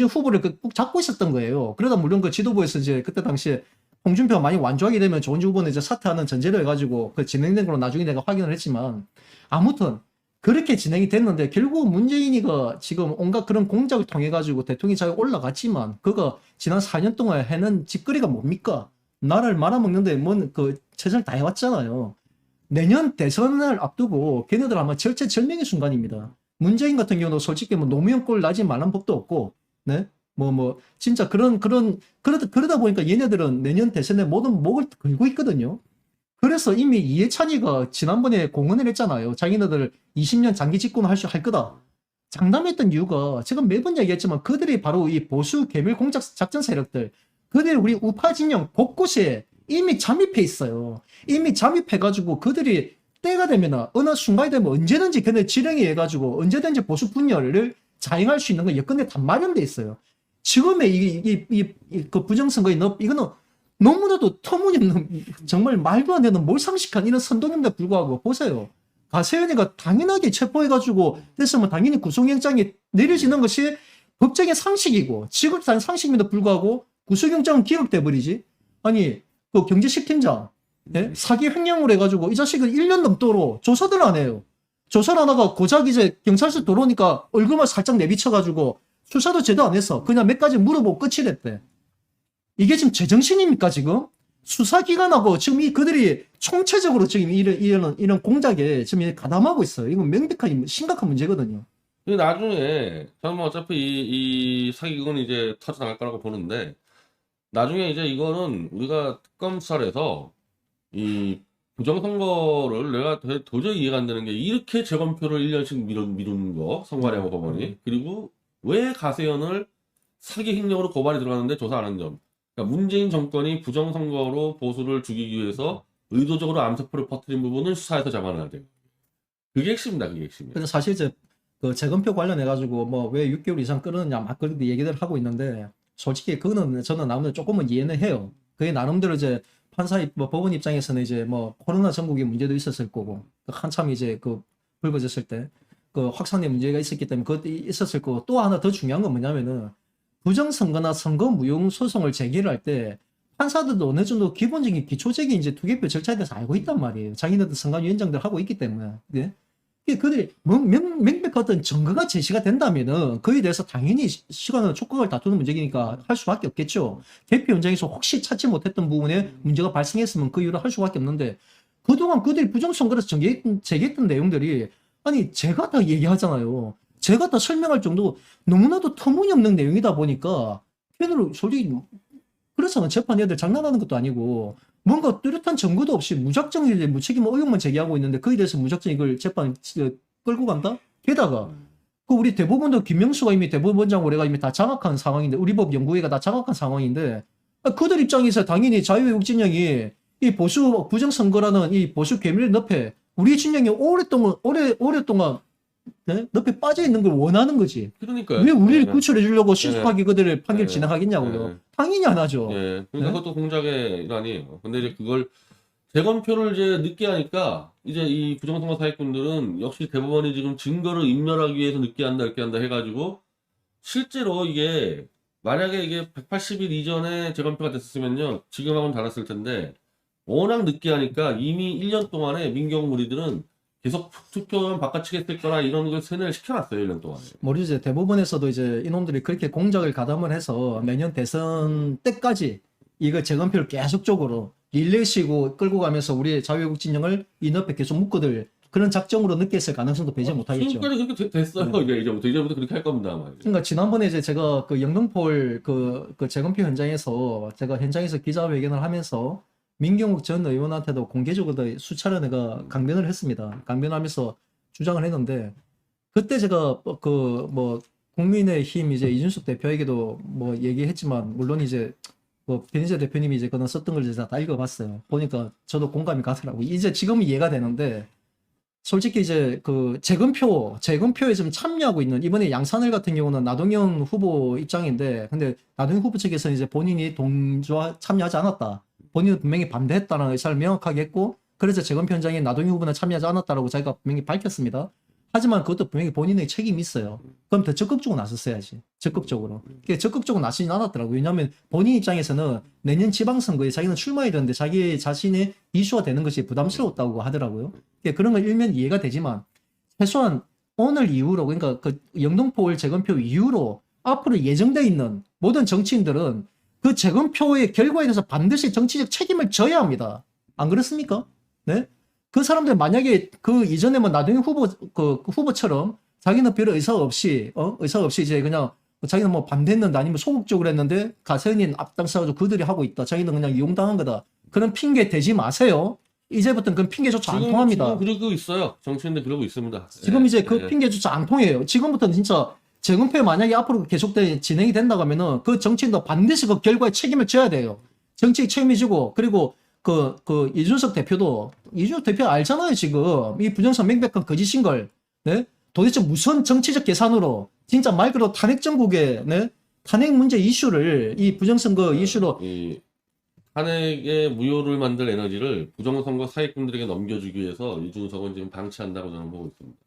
후보를 꼭 잡고 있었던 거예요. 그러다 물론 그 지도부에서 이제 그때 당시에 홍준표가 많이 완주하게 되면 조원진 후보는 이제 사퇴하는 전제로 해가지고 그 진행된 걸로 나중에 내가 확인을 했지만 아무튼 그렇게 진행이 됐는데 결국 문재인이가 지금 온갖 그런 공작을 통해 가지고 대통령이 잘 올라갔지만 그가 지난 4년 동안 해는 짓거리가 뭡니까? 나라를 말아먹는데 뭔 최선을 다 해왔잖아요. 내년 대선을 앞두고 걔네들 아마 절체절명의 순간입니다. 문재인 같은 경우도 솔직히 뭐 노무현 꼴 나지 말란 법도 없고, 네? 진짜 그러다 보니까 얘네들은 내년 대선에 모든 목을 걸고 있거든요. 그래서 이미 이해찬이가 지난번에 공언을 했잖아요. 자기네들 20년 장기 집권을 할 거다. 장담했던 이유가 제가 매번 얘기했지만 그들이 바로 이 보수 개밀 공작 작전 세력들 그들이 우리 우파 진영 곳곳에 이미 잠입해 있어요. 이미 잠입해가지고 그들이 때가 되면 어느 순간이 되면 언제든지 걔네 지령이 해가지고 언제든지 보수 분열을 자행할 수 있는 건 여건에 다 마련돼 있어요. 지금의 그 부정선거의 이거는 너무나도 터무니없는 정말 말도 안 되는 몰상식한 이런 선동인데 불구하고 보세요. 가세현이가 당연하게 체포해가지고 됐으면 당연히 구속영장이 내려지는 것이 법적인 상식이고 지극한 상식임에도 불구하고 구속영장은 기각돼 버리지. 아니 그 경제식팀장 사기 횡령을 해가지고 이 자식은 1년 넘도록 조사들 안 해요. 조사를 안 하다가 고작 이제 경찰서 들어오니까 얼굴만 살짝 내비쳐가지고 수사도 제대로 안 했어. 그냥 몇 가지 물어보고 끝이 됐대. 이게 지금 제정신입니까 지금? 수사기관하고 지금 그들이 총체적으로 지금 이런 공작에 지금 가담하고 있어요. 이건 명백한 심각한 문제거든요. 나중에 저는 뭐 어차피 이 사기극은 이제 터져나갈 거라고 보는데 나중에 이제 이거는 우리가 특검 수사를 이 부정선거를 내가 도저히 이해가 안 되는 게 이렇게 재검표를 1년씩 미루는 거 선관위하고 법원이 그리고 왜 가세현을 사기 횡령으로 고발이 들어갔는데 조사 안 한 점. 그러니까 문재인 정권이 부정선거로 보수를 죽이기 위해서 의도적으로 암세포를 퍼뜨린 부분을 수사해서 잡아내야 돼요. 그게 핵심이다, 그게 핵심이야. 근데 사실 이제 그 재검표 관련해가지고 뭐 왜 6개월 이상 끌었느냐 막 그렇게 얘기들 하고 있는데 솔직히 그거는 저는 나름대로 조금은 이해는 해요. 그게 나름대로 이제 법원 입장에서는 이제 뭐 코로나 전국의 문제도 있었을 거고 한참 이제 불거졌을 때 그 확산의 문제가 있었기 때문에 그것도 있었을 거고 또 하나 더 중요한 건 뭐냐면은 부정선거나 선거 무효 소송을 제기를 할 때 판사들도 어느 정도 기본적인 기초적인 이제 투개표 절차에 대해서 알고 있단 말이에요. 자기네들 선관위원장들 하고 있기 때문에. 네? 그들이 명백한 어떤 증거가 제시가 된다면은 그에 대해서 당연히 시간을 촉각을 다투는 문제니까 할 수밖에 없겠죠. 대표 현장에서 혹시 찾지 못했던 부분에 문제가 발생했으면 그 이유를 할 수밖에 없는데 그동안 그들이 부정선거에서 제기했던 내용들이 아니 제가 다 얘기하잖아요. 제가 다 설명할 정도 너무나도 터무니없는 내용이다 보니까 걔들 솔직히 그렇잖아. 재판 애들 장난하는 것도 아니고 뭔가 뚜렷한 증거도 없이 무작정 이제 무책임 의혹만 제기하고 있는데 그에 대해서 무작정 이걸 재판 끌고 간다? 게다가 그 우리 대법원도 김명수가 이미 대법원장으로 해가 이미 다 장악한 상황인데 우리 법 연구회가 다 장악한 상황인데 그들 입장에서 당연히 자유외국 진영이 이 보수 부정선거라는 이 보수 괴밀 늪에 우리 진영이 오랫동안 네? 늪에 빠져 있는 걸 원하는 거지. 그러니까요. 왜 우리를 네. 구출해 주려고 신속하게 그들을 판결 네. 진행하겠냐고요. 네. 당연히 안 하죠. 예, 그러니까 네? 그것도 공작의 일환이에요. 근데 이제 그걸 재검표를 이제 늦게 하니까 이제 이 부정선거 사기꾼들은 역시 대법원이 지금 증거를 인멸하기 위해서 늦게 한다 이렇게 한다 해가지고 실제로 이게 만약에 이게 180일 이전에 재검표가 됐었으면요 지금하고는 달랐을 텐데 워낙 늦게 하니까 이미 1년 동안에 민경 무리들은 계속 투표만 바꿔치겠을 거라 이런 걸 세뇌를 시켜놨어요 1년 동안에. 모르죠. 대법원에서도 이제 이놈들이 그렇게 공작을 가담을 해서 내년 대선 때까지 이거 재검표를 계속적으로 릴레이식으로 끌고 가면서 우리의 자유외국 진영을 이 늪에 계속 묶어둘 그런 작정으로 늦게 했을 가능성도 배제 못하겠죠. 지금까지 그렇게 됐어요. 네. 이제부터 그렇게 할 겁니다 아마. 그러니까 지난번에 이제 제가 그 영등포 그 재검표 현장에서 제가 현장에서 기자회견을 하면서 민경욱 전 의원한테도 공개적으로 수차례 내가 강변을 했습니다. 강변하면서 주장을 했는데 그때 제가 그 뭐 국민의힘 이제 이준석 대표에게도 뭐 얘기했지만 물론 이제 뭐 변희재 대표님이 이제 그런 썼던 걸 제가 다 읽어봤어요. 보니까 저도 공감이 가더라고요. 이제 지금은 이해가 되는데 솔직히 이제 그 재검표에 지금 참여하고 있는 이번에 양산을 같은 경우는 나동현 후보 입장인데 근데 나동현 후보 측에서는 이제 본인이 참여하지 않았다. 본인은 분명히 반대했다는 의사를 명확하게 했고 그래서 재검표 현장에 나동현 후보는 참여하지 않았다라고 자기가 분명히 밝혔습니다. 하지만 그것도 분명히 본인의 책임이 있어요. 그럼 더 적극적으로 나섰어야지. 적극적으로. 적극적으로 나서진 않았더라고요. 왜냐하면 본인 입장에서는 내년 지방선거에 자기는 출마해야 되는데 자기 자신의 이슈가 되는 것이 부담스러웠다고 하더라고요. 그런 건 일면 이해가 되지만 최소한 오늘 이후로 그러니까 그 영등포 재검표 이후로 앞으로 예정돼 있는 모든 정치인들은 그 재검표의 결과에 대해서 반드시 정치적 책임을 져야 합니다. 안 그렇습니까? 네? 그 사람들 만약에 그 이전에 뭐 나동현 후보처럼 자기는 별 의사 없이 이제 그냥 자기는 뭐 반대했는데 아니면 소극적으로 했는데 가세현이 앞장서가지고 그들이 하고 있다. 자기는 그냥 이용당한 거다. 그런 핑계 대지 마세요. 이제부터는 그런 핑계조차 안 통합니다. 지금 그러고 있어요. 정치인들 그러고 있습니다. 지금 이제 그 핑계조차 안 통해요. 지금부터는 진짜 재검표 만약에 앞으로 계속 진행이 된다고 하면은 그 정치인도 반드시 그 결과에 책임을 져야 돼요. 정치적 책임을 지고 그리고 이준석 대표 알잖아요, 지금. 이 부정선 명백한 거짓인 걸. 네? 도대체 무슨 정치적 계산으로, 진짜 말 그대로 탄핵 정국의, 네? 탄핵 문제 이슈를, 이 부정선거 이슈로. 이 탄핵의 무효를 만들 에너지를 부정선거 사기꾼들에게 넘겨주기 위해서 이준석은 지금 방치한다고 저는 보고 있습니다.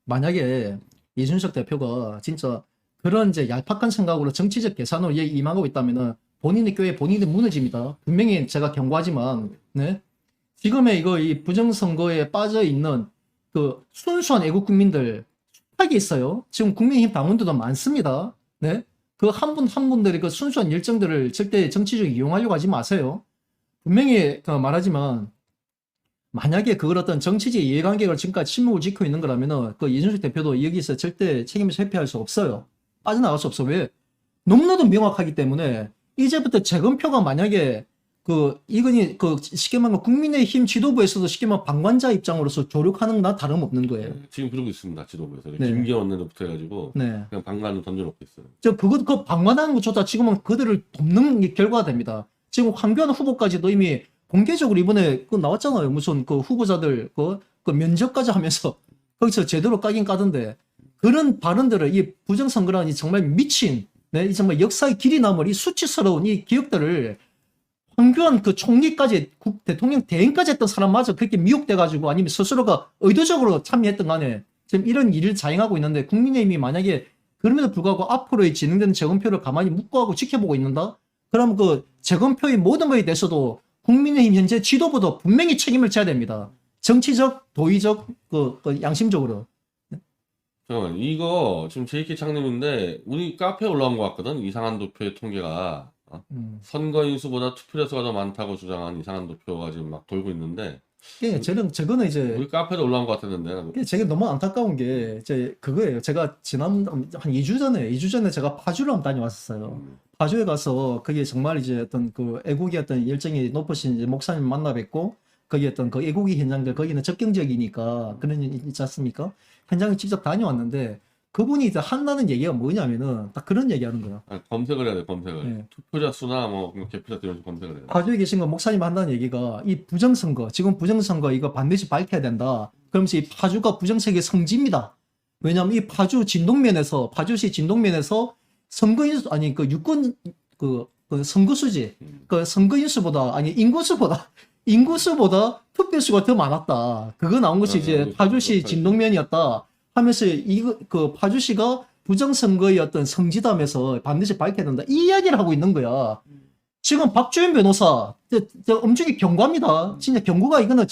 만약에 이준석 대표가 진짜 그런 이제 얄팍한 생각으로 정치적 계산으로 임하고 있다면은 본인의 교회 본인이 무너집니다. 분명히 제가 경고하지만, 네? 지금의 이 부정선거에 빠져 있는 그 순수한 애국 국민들 숱하게 있어요. 지금 국민의힘 당원들도 많습니다. 네? 그 한 분들이 그 순수한 열정들을 절대 정치적으로 이용하려고 하지 마세요. 분명히 말하지만 만약에 그걸 어떤 정치적 이해관계를 지금까지 침묵을 지키고 있는 거라면은 그 이준석 대표도 여기서 절대 책임을 회피할 수 없어요. 빠져나갈 수 없어. 왜? 너무나도 명확하기 때문에 이제부터 재검표가 만약에 이건이 쉽게 말하면 국민의힘 지도부에서도 쉽게 말하면 방관자 입장으로서 조력하는 거나 다름없는 거예요. 지금 그러고 있습니다. 지도부에서. 네. 김기현 원내대표부터 해가지고 네. 그냥 방관을 던져놓고 있어요. 그 방관하는 것조차 지금은 그들을 돕는 결과가 됩니다. 지금 황교안 후보까지도 이미 공개적으로 이번에 나왔잖아요. 무슨 후보자들 면접까지 하면서 거기서 제대로 까긴 까던데 그런 발언들을 이 부정선거라니 정말 미친 네, 이 정말 역사의 길이 남을 이 수치스러운 이 기억들을 황교안 총리까지 대통령 대행까지 했던 사람마저 그렇게 미혹돼가지고 아니면 스스로가 의도적으로 참여했던 간에 지금 이런 일을 자행하고 있는데 국민의힘이 만약에 그럼에도 불구하고 앞으로의 진행되는 재검표를 가만히 묵고하고 지켜보고 있는다? 그럼 그 재검표의 모든 것에 대해서도 국민의힘 현재 지도부도 분명히 책임을 져야 됩니다. 정치적, 도의적, 양심적으로. 잠깐만, 이거 지금 JK 창님인데 우리 카페에 올라온 것 같거든. 이상한 도표의 통계가 선거인 수보다 투표자 수가 더 많다고 주장한 이상한 도표가 지금 막 돌고 있는데. 저거는 이제 우리 카페에 올라온 것 같았는데. 제가 너무 안타까운 게 그거예요. 제가 지난 한 2주 전에 제가 파주를 한번 다녀왔었어요. 파주에 가서 거기에 정말 이제 어떤 애국의 어떤 열정이 높으신 이제 목사님 만나 뵙고 거기 어떤 애국의 현장들 거기는 적경지역이니까 그런 일 있지 않습니까? 현장에 직접 다녀왔는데 그분이 이제 한다는 얘기가 뭐냐면은 딱 그런 얘기하는 거야. 아, 검색을 해야 돼, 검색을. 예. 투표자 수나 뭐 개표자 이런 식 검색을 해야 돼. 파주에 계신 거 목사님 한다는 얘기가 이 부정선거, 지금 부정선거 이거 반드시 밝혀야 된다. 그러면서 이 파주가 부정선거의 성지입니다. 왜냐하면 이 파주시 진동면에서 선거인수, 아니, 그 유권, 그 선거수지, 그 선거인수보다, 아니, 인구수보다 투표수가 더 많았다. 그거 나온 것이 이제 파주시 진동면이었다 하면서 이거, 그 파주시가 부정선거의 어떤 성지담에서 반드시 밝혀야 된다. 이 이야기를 하고 있는 거야. 지금 박주현 변호사, 엄청나게 경고합니다. 진짜 경고가 이거는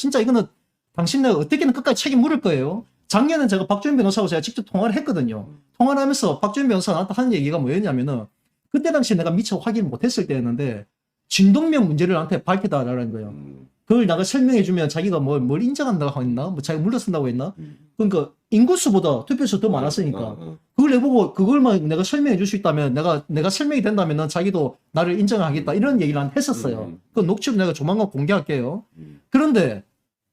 당신네 어떻게든 끝까지 책임 물을 거예요. 작년에 제가 박주현 변호사하고 제가 직접 통화를 했거든요. 통화를 하면서 박주현 변호사가 나한테 하는 얘기가 뭐였냐면은 그때 당시에 내가 미처 확인 못했을 때였는데 진동면 문제를 나한테 밝혀달라는 거예요. 그걸 내가 설명해주면 자기가 뭘 인정한다고 했나? 뭐 자기가 물러쓴다고 했나? 그러니까 인구수보다 투표수 더 많았으니까. 그걸 내보고 그걸만 내가 설명해 줄 수 있다면 내가 설명이 된다면 자기도 나를 인정하겠다 이런 얘기를 난 했었어요. 그 녹취록 내가 조만간 공개할게요. 그런데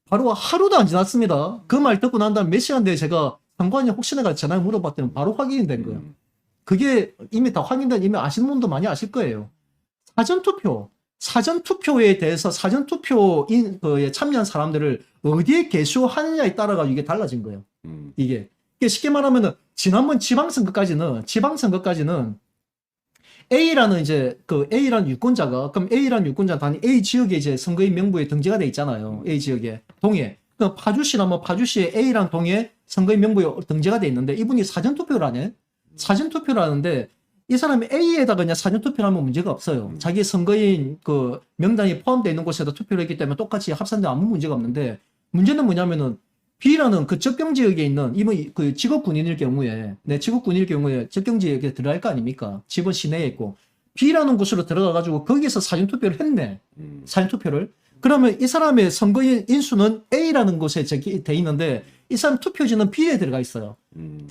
바로 하루도 안 지났습니다. 그 말 듣고 난 다음 몇 시간 뒤에 제가 상관이 혹시 내가 전화를 물어봤더니 바로 확인이 된 거예요. 그게 이미 다 확인된, 이미 아시는 분도 많이 아실 거예요. 사전투표에 대해서 사전투표에 참여한 사람들을 어디에 개수하느냐에 따라가 이게 달라진 거예요. 이게 쉽게 말하면은 지난번 지방선거까지는 A라는 이제 그 A라는 유권자가 그럼 A라는 유권자 단위 A 지역에 이제 선거인 명부에 등재가 돼 있잖아요. A 지역에 동에. 그럼 파주시에 A라는 동에 선거인 명부에 등재가 돼 있는데 이분이 사전투표를 하네. 사전투표를 하는데 이 사람이 A에다가 그냥 사전투표를 하면 문제가 없어요. 자기 선거인 그 명단이 포함되어 있는 곳에다 투표를 했기 때문에 똑같이 합산되면 아무 문제가 없는데 문제는 뭐냐면은 B라는 그 접경지역에 있는 이번 그 직업군인일 경우에 직업군인일 경우에 접경지역에 들어갈 거 아닙니까? 집은 시내에 있고 B라는 곳으로 들어가 가지고 거기서 사전투표를 했네. 사전투표를. 그러면 이 사람의 선거인 인수는 A라는 곳에 돼 있는데 이 사람 투표지는 B에 들어가 있어요.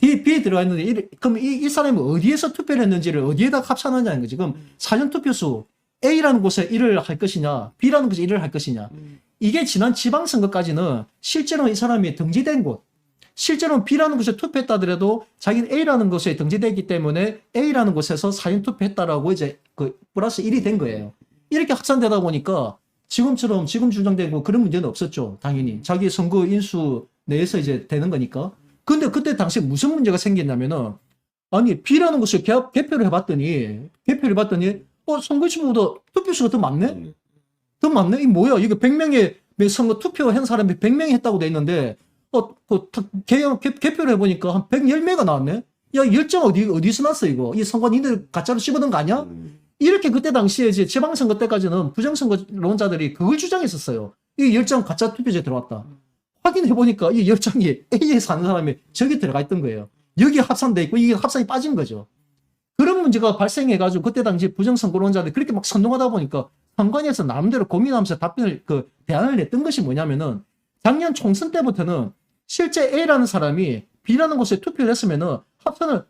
B에 들어가 있는데 그럼 이 사람이 어디에서 투표를 했는지를 어디에다 합산하냐는 거지. 그럼 사전투표수 A라는 곳에 1을 할 것이냐 B라는 곳에 1을 할 것이냐. 이게 지난 지방선거까지는 실제로 이 사람이 등재된 곳, 실제로 B라는 곳에 투표했다 하더라도 자기는 A라는 곳에 등재되어 있기 때문에 A라는 곳에서 사전 투표했다라고 이제 그 플러스 1이 된 거예요. 이렇게 확산되다 보니까 지금 주장되고 그런 문제는 없었죠. 당연히. 자기 선거 인수 내에서 이제 되는 거니까. 근데 그때 당시에 무슨 문제가 생겼냐면은 아니 B라는 곳을 개표를 해봤더니 선거인수보다 투표수가 더 많네? 더 많네? 이 뭐야? 이거 100명의 선거 투표한 사람이 100명이 했다고 돼 있는데, 개표를 해보니까 한 110매가 나왔네? 야, 이 열정 어디서 났어, 이거? 이 선관위들 가짜로 씹어둔 거 아니야? 이렇게 그때 당시에 이제 지방선거 때까지는 부정선거론자들이 그걸 주장했었어요. 이 열정 가짜 투표지에 들어왔다. 확인해보니까 이 열정이 A에 사는 사람이 저기 들어가 있던 거예요. 여기 합산돼 있고 이게 합산이 빠진 거죠. 그런 문제가 발생해가지고 그때 당시 부정선거론자들이 그렇게 막 선동하다 보니까 선관위에서 나름대로 고민하면서 대안을 냈던 것이 뭐냐면은 작년 총선 때부터는 실제 A라는 사람이 B라는 곳에 투표를 했으면은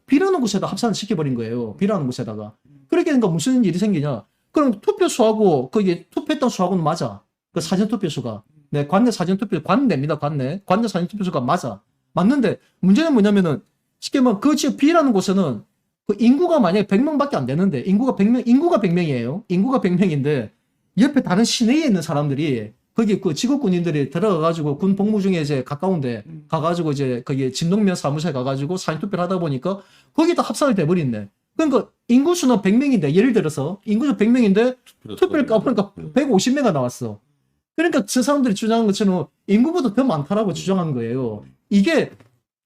B라는 곳에다 합산을 시켜버린 거예요. B라는 곳에다가. 그렇게 되니까 무슨 일이 생기냐. 그럼 투표수하고 거기 투표했던 수하고는 맞아. 그 사전투표수가. 네, 관내 사전투표입니다. 관내 사전투표수가 맞아. 맞는데 문제는 뭐냐면은 쉽게 말하면 그 지역 B라는 곳에는 그 인구가 만약에 100명밖에 안 되는데 인구가 100명이에요. 인구가 100명인데 옆에 다른 시내에 있는 사람들이 거기 그 직업군인들이 들어가가지고 군 복무 중에 이제 가까운데 가가지고 이제 거기 진동면 사무소에 가가지고 사전투표를 하다 보니까 거기다 합산이 돼버린대. 그러니까 인구수는 100명인데 예를 들어서 인구수 100명인데 투표를 까보니까 150명가 나왔어. 그러니까 저 사람들이 주장한 것처럼 인구보다 더 많다라고 주장한 거예요. 이게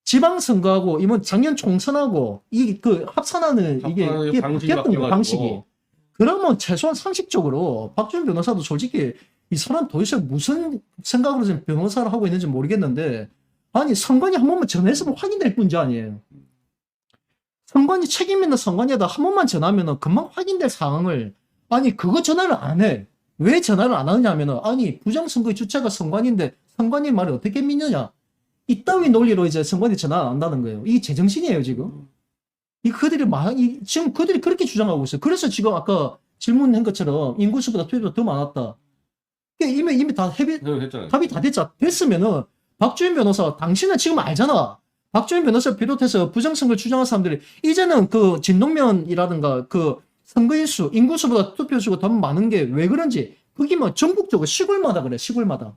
지방선거하고 이번 작년 총선하고 그 합산하는 이게 바뀌었던 거 방식이. 그러면 최소한 상식적으로 박주현 변호사도 솔직히 이 사람 도대체 무슨 생각으로 지금 변호사를 하고 있는지 모르겠는데 아니 선관위 한 번만 전화해서 확인될 문제 아니에요. 선관위 책임 있는 선관위에다 한 번만 전화하면 금방 확인될 상황을 아니 그거 전화를 안 해. 왜 전화를 안 하느냐 하면은 아니 부정선거의 주체가 선관위인데 선관위 말을 어떻게 믿느냐. 이따위 논리로 이제 선관위 전화 안 한다는 거예요. 이게 제정신이에요 지금. 지금 그들이 그렇게 주장하고 있어요. 그래서 지금 아까 질문한 것처럼 인구수보다 투표가 더 많았다. 이미 다 답이 다 됐으면은 박주현 변호사 당신은 지금 알잖아. 박주민 변호사를 비롯해서 부정선거를 주장한 사람들이 이제는 그 진동면이라든가 그 선거인수, 인구수보다 투표수가 더 많은 게 왜 그런지 그게 뭐 전국적으로 시골마다 그래, 시골마다.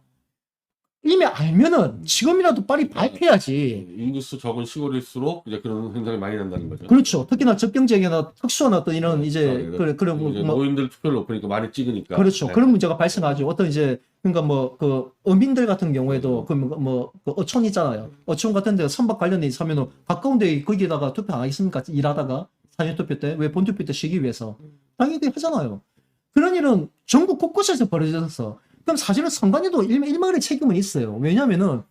이미 알면은 지금이라도 빨리 발표해야지. 인구수 적은 시골일수록 이제 그런 현상이 많이 난다는 거죠. 그렇죠. 특히나 접경 지역이나 특수한 어떤 이런 이제 네. 그런 이제 뭐 노인들 투표를 높으니까 많이 찍으니까. 그렇죠. 네. 그런 문제가 발생하죠. 어떤 이제 그러니까 뭐 그 어민들 같은 경우에도 그 어촌 있잖아요. 어촌 같은 데 선박 관련돼 있으면은 가까운 데 거기다가 투표 안 하겠습니까? 일하다가 사전 투표 때 왜 본 투표 때 쉬기 위해서 당연히 하잖아요. 그런 일은 전국 곳곳에서 벌어졌어. 그럼 사실은 선관위도 일말의 책임은 있어요. 왜냐면은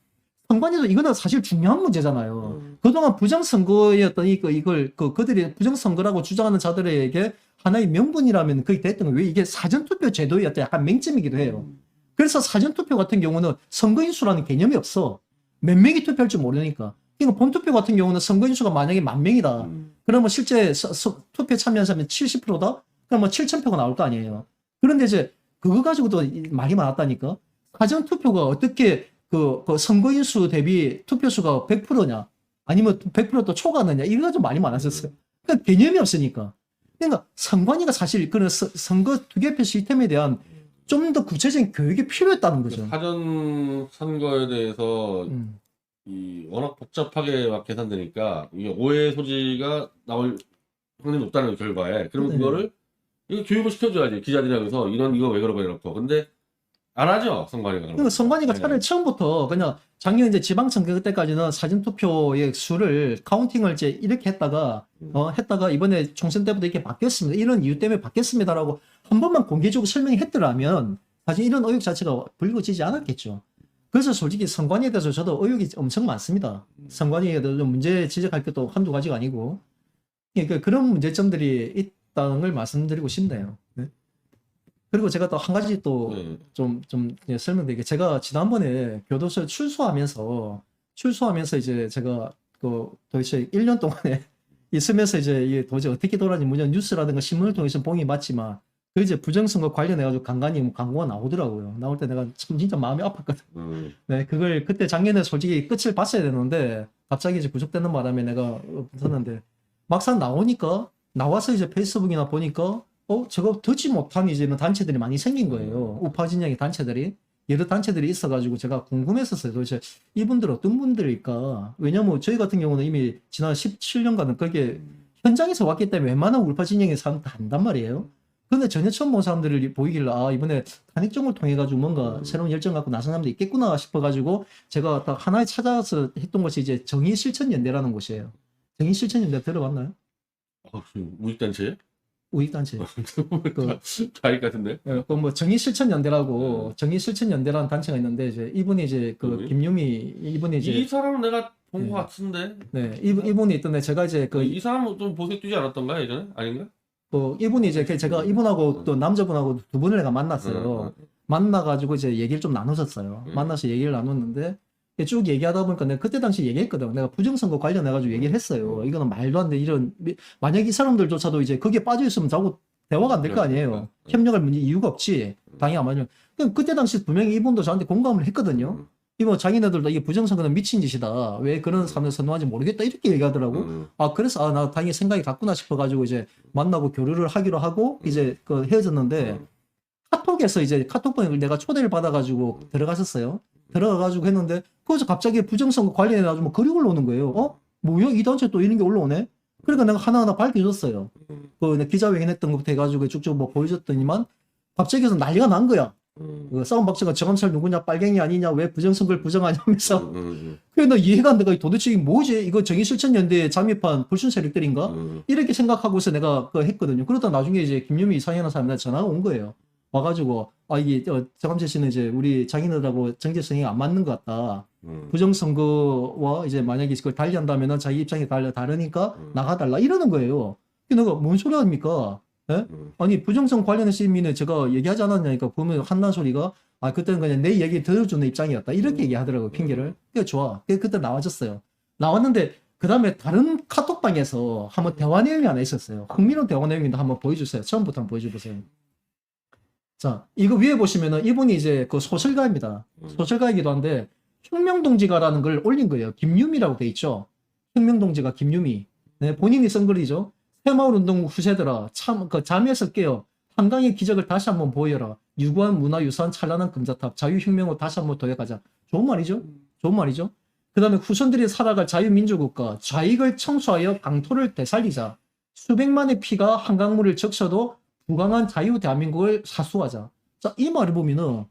선관위도 이거는 사실 중요한 문제잖아요. 그동안 부정선거의 어떤 이걸 그들이 부정선거라고 주장하는 자들에게 하나의 명분이라면 그게 됐던 거예요. 왜 이게 사전투표 제도의 어떤 약간 맹점이기도 해요. 그래서 사전투표 같은 경우는 선거인수라는 개념이 없어. 몇 명이 투표할 줄 모르니까. 그러니까 본투표 같은 경우는 선거인수가 만약에 10,000명이다. 그러면 실제 투표 참여한 사람이 70%다? 그럼 뭐 7,000표가 나올 거 아니에요. 그런데 이제 그거 가지고도 말이 많았다니까. 사전투표가 어떻게 그 선거인수 대비 투표수가 100%냐? 아니면 100%또 초과하느냐? 이거 가지고 말이 많았었어요. 그러니까 개념이 없으니까. 그러니까 선관위가 사실 그런 선거 투개표 시스템에 대한 좀 더 구체적인 교육이 필요했다는 거죠. 사전 선거에 대해서 이 워낙 복잡하게 막 계산되니까 이게 오해 소지가 나올 확률이 높다는 결과에 그럼 네. 그거를 이거 교육을 시켜줘야지 기자들이라서 이거 왜 그러고 이렇고 근데 안 하죠 선관위가. 그러니까 선관위가 차라리 처음부터 그냥 작년 이제 지방선거 때까지는 사전투표의 수를 카운팅을 이제 이렇게 했다가 했다가 이번에 총선 때부터 이렇게 바뀌었습니다. 이런 이유 때문에 바뀌었습니다라고 한 번만 공개적으로 설명했더라면 사실 이런 의혹 자체가 불거지지 않았겠죠. 그래서 솔직히 선관위에 대해서 저도 의혹이 엄청 많습니다. 선관위에 대해서 문제 지적할 것도 한두 가지가 아니고 그러니까 그런 문제점들이 있다는 걸 말씀드리고 싶네요. 네. 그리고 제가 또 한 가지 또 좀 설명드리게 제가 지난번에 교도소에 출소하면서 이제 제가 그 도대체 1년 동안에 있으면서 이제 이게 도대체 어떻게 돌아가는지 문제 뉴스라든가 신문을 통해서 보긴 봤지만 그 이제 부정선거 관련해가지고 간간히 뭐 광고가 나오더라고요. 나올 때 내가 참 진짜 마음이 아팠거든. 네, 그걸 그때 작년에 솔직히 끝을 봤어야 되는데 갑자기 이제 구속되는 바람에 내가 붙었는데 막상 나와서 이제 페이스북이나 보니까 저거 듣지 못한 이제는 단체들이 많이 생긴 거예요. 우파 진영의 단체들이. 여러 단체들이 있어가지고 제가 궁금했었어요. 도대체 이분들 어떤 분들일까? 왜냐면 저희 같은 경우는 이미 지난 17년간은 거기에 현장에서 왔기 때문에 웬만한 우파 진영의 사람 다 안단 말이에요. 근데 전혀 처음 본 사람들이 보이길래 이번에 탄핵정을 통해가지고 뭔가 새로운 열정 갖고 나선 사람도 있겠구나 싶어가지고 제가 딱 하나에 찾아서 했던 것이 이제 정의실천연대라는 곳이에요. 정의실천연대 들어봤나요? 우익단체예요? 우익단체. 자익 같은데? 뭐 정의실천연대라고 정의실천연대라는 단체가 있는데 이제 이분이 이제 그 김유미 이분이 이제 이 사람은 내가 본 것 같은데. 네 이분이 있던데 제가 이제 이 사람은 좀 보색 뛰지 않았던가 예전에 아닌가? 이분이 이제 제가 이분하고 또 남자분하고 두 분을 내가 만났어요. 만나가지고 이제 얘기를 좀 나누셨어요. 만나서 얘기를 나눴는데 쭉 얘기하다 보니까 내가 그때 당시 얘기했거든. 내가 부정선거 관련해가지고 얘기를 했어요. 이거는 말도 안 돼. 만약 이 사람들조차도 이제 거기에 빠져있으면 자꾸 대화가 안 될 거 아니에요. 협력할 문제 이유가 없지. 당연히 안 맞으면. 그때 당시 분명히 이분도 저한테 공감을 했거든요. 이거 자기네들도 이게 부정선거는 미친 짓이다. 왜 그런 사람을 선동하는지 모르겠다. 이렇게 얘기하더라고. 그래서 나 당연히 생각이 갔구나 싶어가지고 이제 만나고 교류를 하기로 하고 이제 헤어졌는데 카톡에서 이제 카톡번호를 내가 초대를 받아가지고 들어갔었어요. 들어가가지고 했는데 거기서 갑자기 부정선거 관련해가지고 뭐 글이 올라오는 거예요. 뭐야? 이 단체 또 이런 게 올라오네? 그러니까 내가 하나하나 밝혀줬어요. 그 기자회견 했던 것부터 해가지고 쭉쭉 뭐 보여줬더니만 갑자기 해서 난리가 난 거야. 그 싸움 박자가 정암살 누구냐 빨갱이 아니냐 왜 부정선거를 부정하냐면서 그래 나 이해가 안 돼가 도대체 이게 뭐지 이거 정의실천연대에 잠입한 불순 세력들인가 이렇게 생각하고서 내가 했거든요. 그러다 나중에 이제 김유미 이상이라는 사람한테 전화가 온 거예요. 와가지고 이게 정암재 씨는 이제 우리 자기네들하고 정체성이 안 맞는 것 같다. 부정선거와 이제 만약에 그걸 달리한다면은 자기 입장이 다르니까 나가달라 이러는 거예요. 내가 뭔 소리 합니까? 예? 아니 부정선 관련한 시민은 제가 얘기하지 않았냐니까 보면 한난 소리가 그때는 그냥 내 얘기 들어주는 입장이었다 이렇게 얘기하더라고요. 핑계를. 그게 좋아. 그때 나와줬어요. 나왔는데 그 다음에 다른 카톡방에서 한번 대화 내용이 하나 있었어요. 흥미로운 대화 내용인데 한번 보여주세요. 처음부터 한번 보여줘보세요. 자, 이거 위에 보시면은 이분이 이제 그 소설가입니다. 소설가이기도 한데 혁명동지가라는 걸 올린 거예요. 김유미라고 돼 있죠. 혁명동지가 김유미, 네, 본인이 쓴 글이죠. 새마을운동 후세들아, 참, 잠에서 깨어 한강의 기적을 다시 한번 보여라. 유구한 문화유산 찬란한 금자탑, 자유혁명으로 다시 한번 도약하자. 좋은 말이죠? 좋은 말이죠? 그 다음에 후손들이 살아갈 자유민주국가, 좌익을 청소하여 강토를 되살리자. 수백만의 피가 한강물을 적셔도 부강한 자유 대한민국을 사수하자. 자, 이 말을 보면은,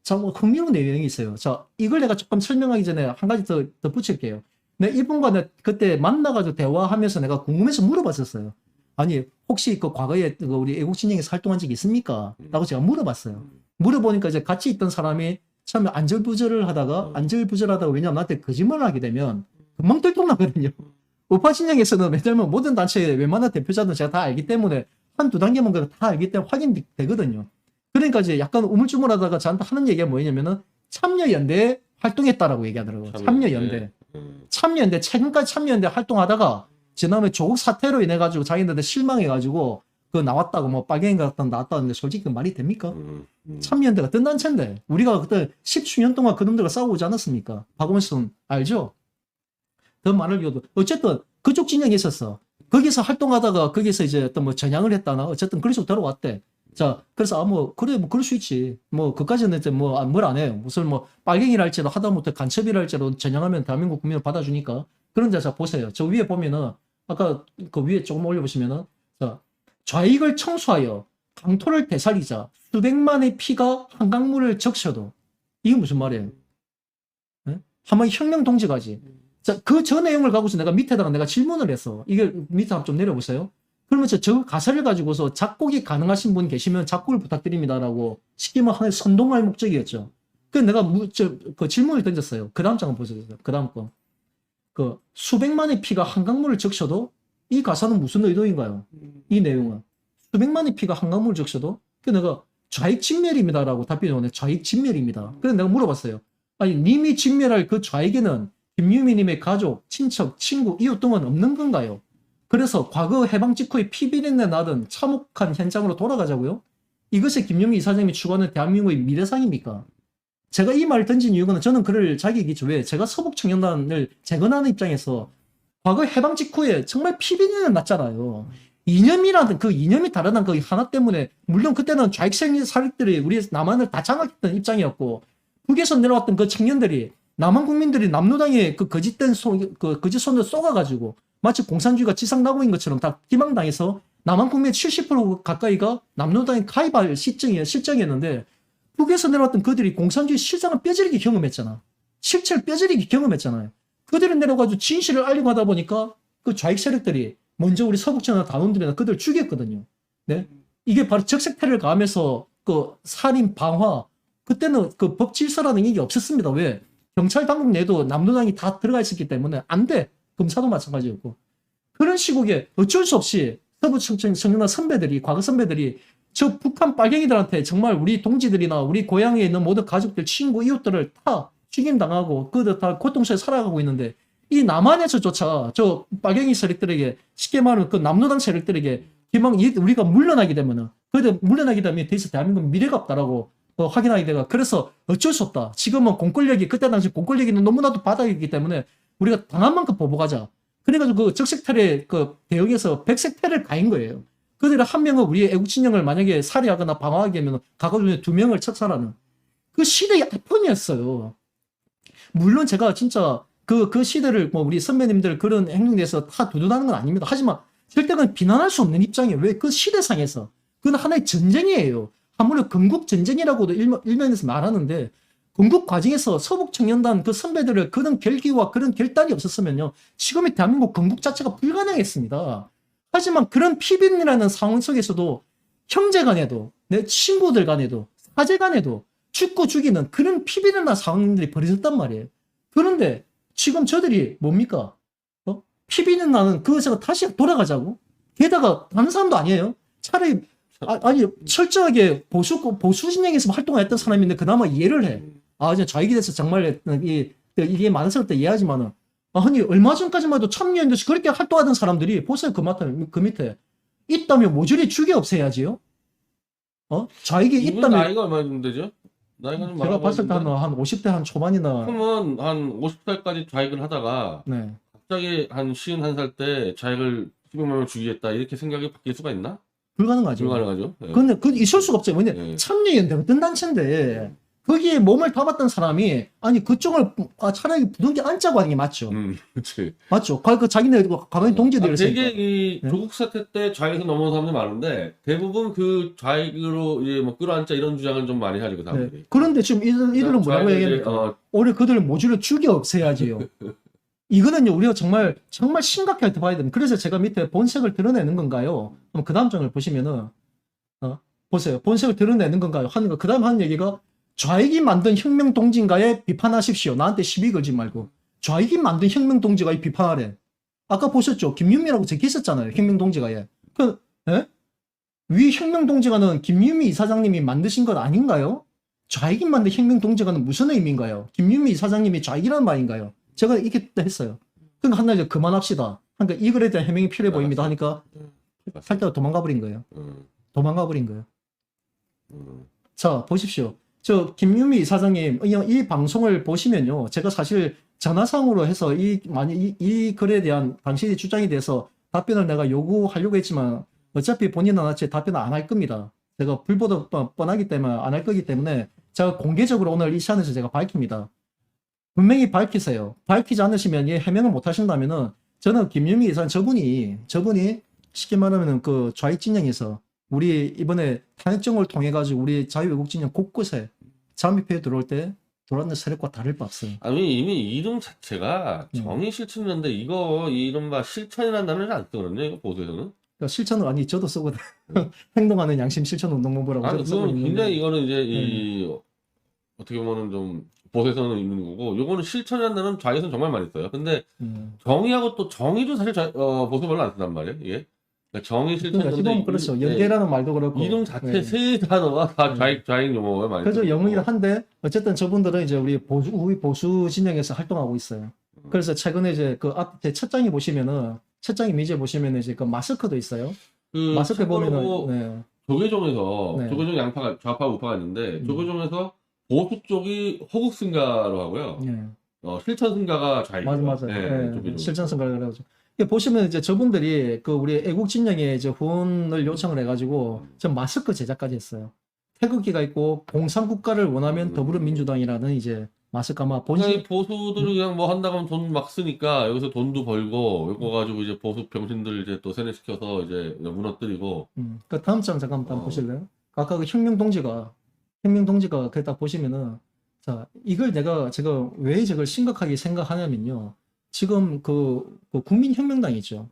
자, 뭐 흥미로운 내용이 있어요. 자, 이걸 내가 조금 설명하기 전에 한 가지 더 붙일게요. 이분과 그때 만나가지고 대화하면서 내가 궁금해서 물어봤었어요. 아니, 혹시 그 과거에 우리 애국진영에서 활동한 적이 있습니까? 라고 제가 물어봤어요. 물어보니까 이제 같이 있던 사람이 처음에 안절부절하다가 왜냐면 나한테 거짓말을 하게 되면 금방 들통나거든요. 우파진영에서는 왜냐면 모든 단체의 웬만한 대표자들은 제가 다 알기 때문에 한두 단계만 다 알기 때문에 확인되거든요. 그러니까 이제 약간 우물쭈물하다가 저한테 하는 얘기가 뭐냐면은 참여연대에 활동했다라고 얘기하더라고요. 참여연대. 최근까지 참여연대 활동하다가 지난해 조국 사태로 인해 가지고 자기네들 실망해가지고 그 나왔다고 뭐 빨갱이 같다 나왔다는데 솔직히 그 말이 됩니까? 참여연대가 어떤 단체인데 우리가 그때 10수년 동안 그놈들과 싸우지 않았습니까? 박원순 알죠? 더 말을 이어도 어쨌든 그쪽 진영에 있었어. 거기서 활동하다가 거기서 이제 어떤 뭐 전향을 했다나 어쨌든 그래서 들어왔대. 자, 그래서 그래 뭐 그럴 수 있지. 뭐 그까지는 이제 뭐 뭘 안 해요. 무슨 뭐 빨갱이랄지도 하다못해 간첩이랄지도 전향하면 대한민국 국민을 받아주니까. 그런데 자 보세요. 저 위에 보면은 아까 그 위에 조금 올려보시면은 자 좌익을 청소하여 강토를 되살리자 수백만의 피가 한강물을 적셔도 이게 무슨 말이에요? 네? 한번 혁명 동지가지. 자, 저 내용을 가고서 내가 밑에다가 내가 질문을 했어. 이게 밑에 한번 좀 내려보세요. 그러면 저 가사를 가지고서 작곡이 가능하신 분 계시면 작곡을 부탁드립니다라고 쉽게 말하면 선동할 목적이었죠. 그래서 내가 그 질문을 던졌어요. 그 다음 장을 보세요. 그 다음 거. 그 수백만의 피가 한강물을 적셔도 이 가사는 무슨 의도인가요? 이 내용은 수백만의 피가 한강물을 적셔도 그래서 내가 좌익진멸입니다라고 답변이 오네. 좌익진멸입니다. 그래서 내가 물어봤어요. 아니 님이 진멸할 그 좌익에는 김유미님의 가족, 친척, 친구, 이웃 등은 없는 건가요? 그래서 과거 해방 직후에 피비린내 나던 참혹한 현장으로 돌아가자고요? 이것이 김유미 이사장님이 추구하는 대한민국의 미래상입니까? 제가 이 말을 던진 이유는 저는 그를 자격이죠. 왜? 제가 서북청년단을 재건하는 입장에서 과거 해방 직후에 정말 피비린내 났잖아요. 이념이라는 그 이념이 다르다는 그 하나 때문에 물론 그때는 좌익 세력들이 우리 남한을 다 장악했던 입장이었고 북에서 내려왔던 그 청년들이 남한 국민들이 남로당에 그 거짓된 그 거짓 손을 쏘아가지고 마치 공산주의가 지상낙원인 것처럼 다 기망당해서 남한 국민의 70% 가까이가 남로당에 가입할 실정이었는데 북에서 내려왔던 그들이 공산주의 실상을 뼈저리게 경험했잖아. 실체를 뼈저리게 경험했잖아요. 그들은 내려가지고 진실을 알리고 하다 보니까 그 좌익 세력들이 먼저 우리 서북청년 단원들이나 그들을 죽였거든요. 네? 이게 바로 적색태를 가하면서 그 살인, 방화, 그때는 그 법 질서라는 게 없었습니다. 왜? 경찰 당국 내도 남로당이 다 들어가 있었기 때문에 안 돼. 검사도 마찬가지였고. 그런 시국에 어쩔 수 없이 서부청년단 선배들이, 과거 선배들이 저 북한 빨갱이들한테 정말 우리 동지들이나 우리 고향에 있는 모든 가족들, 친구, 이웃들을 다 죽임당하고 그들 다 고통스레 살아가고 있는데 이 남한에서조차 저 빨갱이 세력들에게 쉽게 말하면 그 남로당 세력들에게 우리가 물러나게 되면은 그들 물러나게 되면 더 이상 대한민국 미래가 없다라고 확인하게 되가 그래서 어쩔 수 없다. 지금은 공권력이 그때 당시 공권력이 너무나도 바닥이기 때문에 우리가 당한 만큼 보복하자. 그래가지고 그 적색탈의 그 대역에서 백색탈을 가인 거예요. 그들의 한 명은 우리의 애국진영을 만약에 살해하거나 방어하게 하면 가족 중에 2명을 척살하는 그 시대의 아픔이었어요. 물론 제가 진짜 그 시대를 뭐 우리 선배님들 그런 행동에 대해서 다 두둔하는 건 아닙니다. 하지만 절대 그건 비난할 수 없는 입장이에요. 왜? 그 시대상에서. 그건 하나의 전쟁이에요. 아무래도 건국전쟁이라고도 일면에서 말하는데 건국 과정에서 서북청년단 그 선배들의 그런 결기와 그런 결단이 없었으면요. 지금의 대한민국 건국 자체가 불가능했습니다. 하지만 그런 피빈이라는 상황 속에서도 형제 간에도 내 친구들 간에도 사제 간에도 죽고 죽이는 그런 피빈이라는 상황들이 벌어졌단 말이에요. 그런데 지금 저들이 뭡니까? 피빈이 나는 그것에서 다시 돌아가자고? 게다가 다른 사람도 아니에요. 차라리 아니 철저하게 보수 진영에서 활동했던 사람인데 그나마 이해를 해. 이제 좌익에 대해서 정말 이게 많은 때 이해하지만은 아니 얼마 전까지만 해도 참여연대에서 그렇게 활동하던 사람들이 보세요. 그 밑에 있다면 모조리 죽여 없애야지요. 좌익이 이분 있다면 나이가 얼마 정도 되죠? 나이가 제가 봤을 때 한 50대 한 초반이나 그러면 한 50살까지 좌익을 하다가 네. 갑자기 한 51살 때 자익을 200만 명 주겠다 이렇게 생각이 바뀔 수가 있나? 불가능하죠. 불가능하죠. 예. 근데 그 있을 수가 없죠. 왜냐 예. 참여연대 어떤 단체인데 거기에 몸을 담았던 사람이 아니 그쪽을 차라리 부둥켜 안자고 하는 게 맞죠. 그렇지. 맞죠. 그 자기네 가만히 동지들이 되게 있으니까. 이 네. 조국 사태 때 좌익에서 넘어온 사람들이 많은데 대부분 그 좌익으로 이제 뭐 끌어안자 이런 주장을 좀 많이 하죠 그 네. 사람들이. 그런데 지금 이들은 뭐라고 좌익을 얘기합니까? 올해 그들을 모조리 죽여 없애야지요. 이거는요 우리가 정말 심각하게 봐야 됩니다. 그래서 제가 밑에 본색을 드러내는 건가요? 그럼 그 다음 장을 보시면은 보세요. 본색을 드러내는 건가요? 하는 거. 그 다음 하는 얘기가 좌익이 만든 혁명 동지인가에 비판하십시오. 나한테 시비 걸지 말고. 좌익이 만든 혁명 동지가 비판하래. 아까 보셨죠? 김유미라고 적혀 있었잖아요. 혁명 동지가에. 위 혁명 동지가는 김유미 이사장님이 만드신 것 아닌가요? 좌익이 만든 혁명 동지가는 무슨 의미인가요? 김유미 이사장님이 좌익이라는 말인가요? 제가 이렇게 했어요. 그러니까 한 날 이제 그만합시다. 그러니까 이 글에 대한 해명이 필요해 보입니다 하니까 살짝 도망가 버린 거예요. 도망가 버린 거예요. 자, 보십시오. 저 김유미 이사장님 이 방송을 보시면요. 제가 사실 전화상으로 해서 이 글에 대한 당신의 주장에 대해서 답변을 내가 요구하려고 했지만 어차피 본인은 나한테 답변을 안 할 겁니다. 제가 불보듯 뻔하기 때문에 안 할 거기 때문에 제가 공개적으로 오늘 이 시간에서 제가 밝힙니다. 분명히 밝히세요. 밝히지 않으시면 이 해명을 못 하신다면은 저는 김유미 이사장 저분이 쉽게 말하면 그 좌익 진영에서 우리 이번에 탄핵정을 통해 가지고 우리 자유외국 진영 곳곳에 잠입해 들어올 때 돌아왔는 세력과 다를 바 없어요. 아니 이미 이름 자체가 정의 실천인데 이거 이른바 실천이라는 단어를 안 쓰거든요. 이거 보수에서는. 그러니까 실천은 아니 저도 쓰거든. 행동하는 양심 실천 운동본부라고 저도 쓰고 그건 있는데. 굉장히 이거는 이제 어떻게 보면은 좀 보수에서는 있는 거고 요거는 실천이라는 단어는 좌익에서는 정말 많이 써요. 근데 정의하고 또 정의도 사실 보수 별로 안 쓴단 말이에요. 이게. 그러니까 정의 실천인데 기본 그렇죠. 연대라는 말도 그렇고. 이름 자체 세 단어가 다 좌익 용어가 많이 그래서 쓰고. 영어이긴 한데 어쨌든 저분들은 이제 우리 보수 진영에서 활동하고 있어요. 그래서 최근에 이제 그 앞에 첫 장에 보시면은 첫 장에 미제 보시면은 이제 그 마스크도 있어요. 그 마스크 보면은 참고로 조계종에서 네. 조계종 양파가 좌파 우파가 있는데 음. 조계종에서 보수 쪽이 호국 승가로 하고요. 네. 실천 승가가 좌익이에요. 맞아. 네, 조계종. 실전 선거를 그래가지고. 이게 보시면 이제 저분들이 그 우리 애국 진영에 이제 후원을 요청을 해가지고 저 마스크 제작까지 했어요. 태극기가 있고 공산국가를 원하면 더불어민주당이라는 이제 마스크 아마 그러니까 이 보수들이 그냥 뭐 한다고 하면 돈 막 쓰니까 여기서 돈도 벌고 이거 가지고 이제 보수 병신들 이제 또 세뇌시켜서 이제 무너뜨리고. 그 다음 장 잠깐만 보실래요? 아까 그 혁명 동지가 그딱 보시면은 자 이걸 제가 왜 저걸 심각하게 생각하냐면요. 지금 그 국민혁명당 있죠.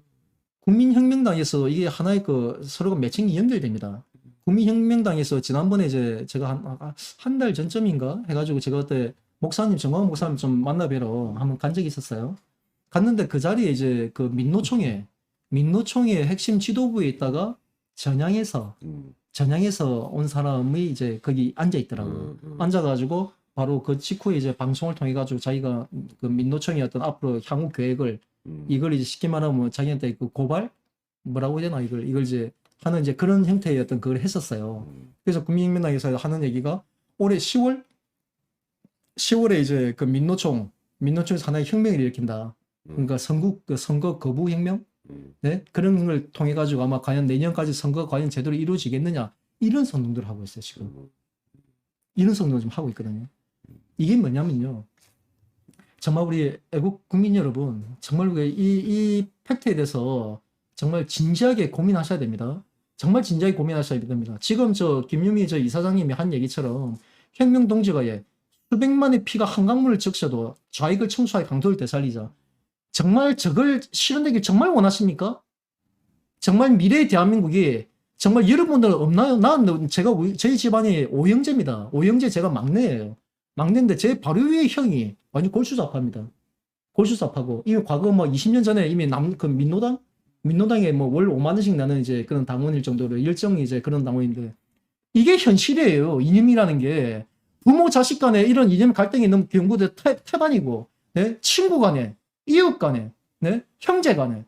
국민혁명당에서 이게 하나의 그 서로가 매칭이 연결됩니다. 국민혁명당에서 지난번에 이제 제가 한 달 전쯤인가 해가지고 제가 그때 목사님 정광훈 목사님 좀 만나뵈러 한번 간 적이 있었어요. 갔는데 그 자리에 이제 그 민노총의 핵심 지도부에 있다가 전향에서 온 사람이 이제 거기 앉아 있더라고요. 앉아가지고 바로 그 직후에 이제 방송을 통해 가지고 자기가 그 민노총의 어떤 앞으로 향후 계획을 이걸 이제 쉽게 말하면 자기한테 그 고발 뭐라고 해야 되나 이걸 이제 하는 이제 그런 형태의 어떤 그걸 했었어요. 그래서 국민혁명당에서 하는 얘기가 올해 10월에 이제 그 민노총에서 하나의 혁명을 일으킨다. 그러니까 선거 거부 혁명? 네? 그런 걸 통해 가지고 아마 과연 내년까지 선거가 과연 제대로 이루어지겠느냐 이런 선동들을 하고 있어요 지금. 이런 선동을 좀 하고 있거든요. 이게 뭐냐면요. 정말 우리 애국 국민 여러분 정말 이 팩트에 대해서 정말 진지하게 고민하셔야 됩니다. 정말 진지하게 고민하셔야 됩니다. 지금 저 김유미 저 이사장님이 한 얘기처럼 혁명 동지가 수백만의 피가 한강물을 적셔도 좌익을 청소하게 강도를 되살리자. 정말 저걸 실현되길 정말 원하십니까? 정말 미래의 대한민국이 정말 여러분들 없나요? 저희 집안이 오형제입니다. 오형제 제가 막내예요. 막내인데 제 바로 위에 형이 완전 골수잡합니다. 골수잡하고 이미 과거 뭐 20년 전에 이미 그 민노당에 뭐 월 5만 원씩 나는 이제 그런 당원일 정도로 일정이 이제 그런 당원인데 이게 현실이에요. 이념이라는 게 부모 자식 간에 이런 이념 갈등이 너무 경고돼 태반이고 네? 친구 간에 이웃 간에 네? 형제 간에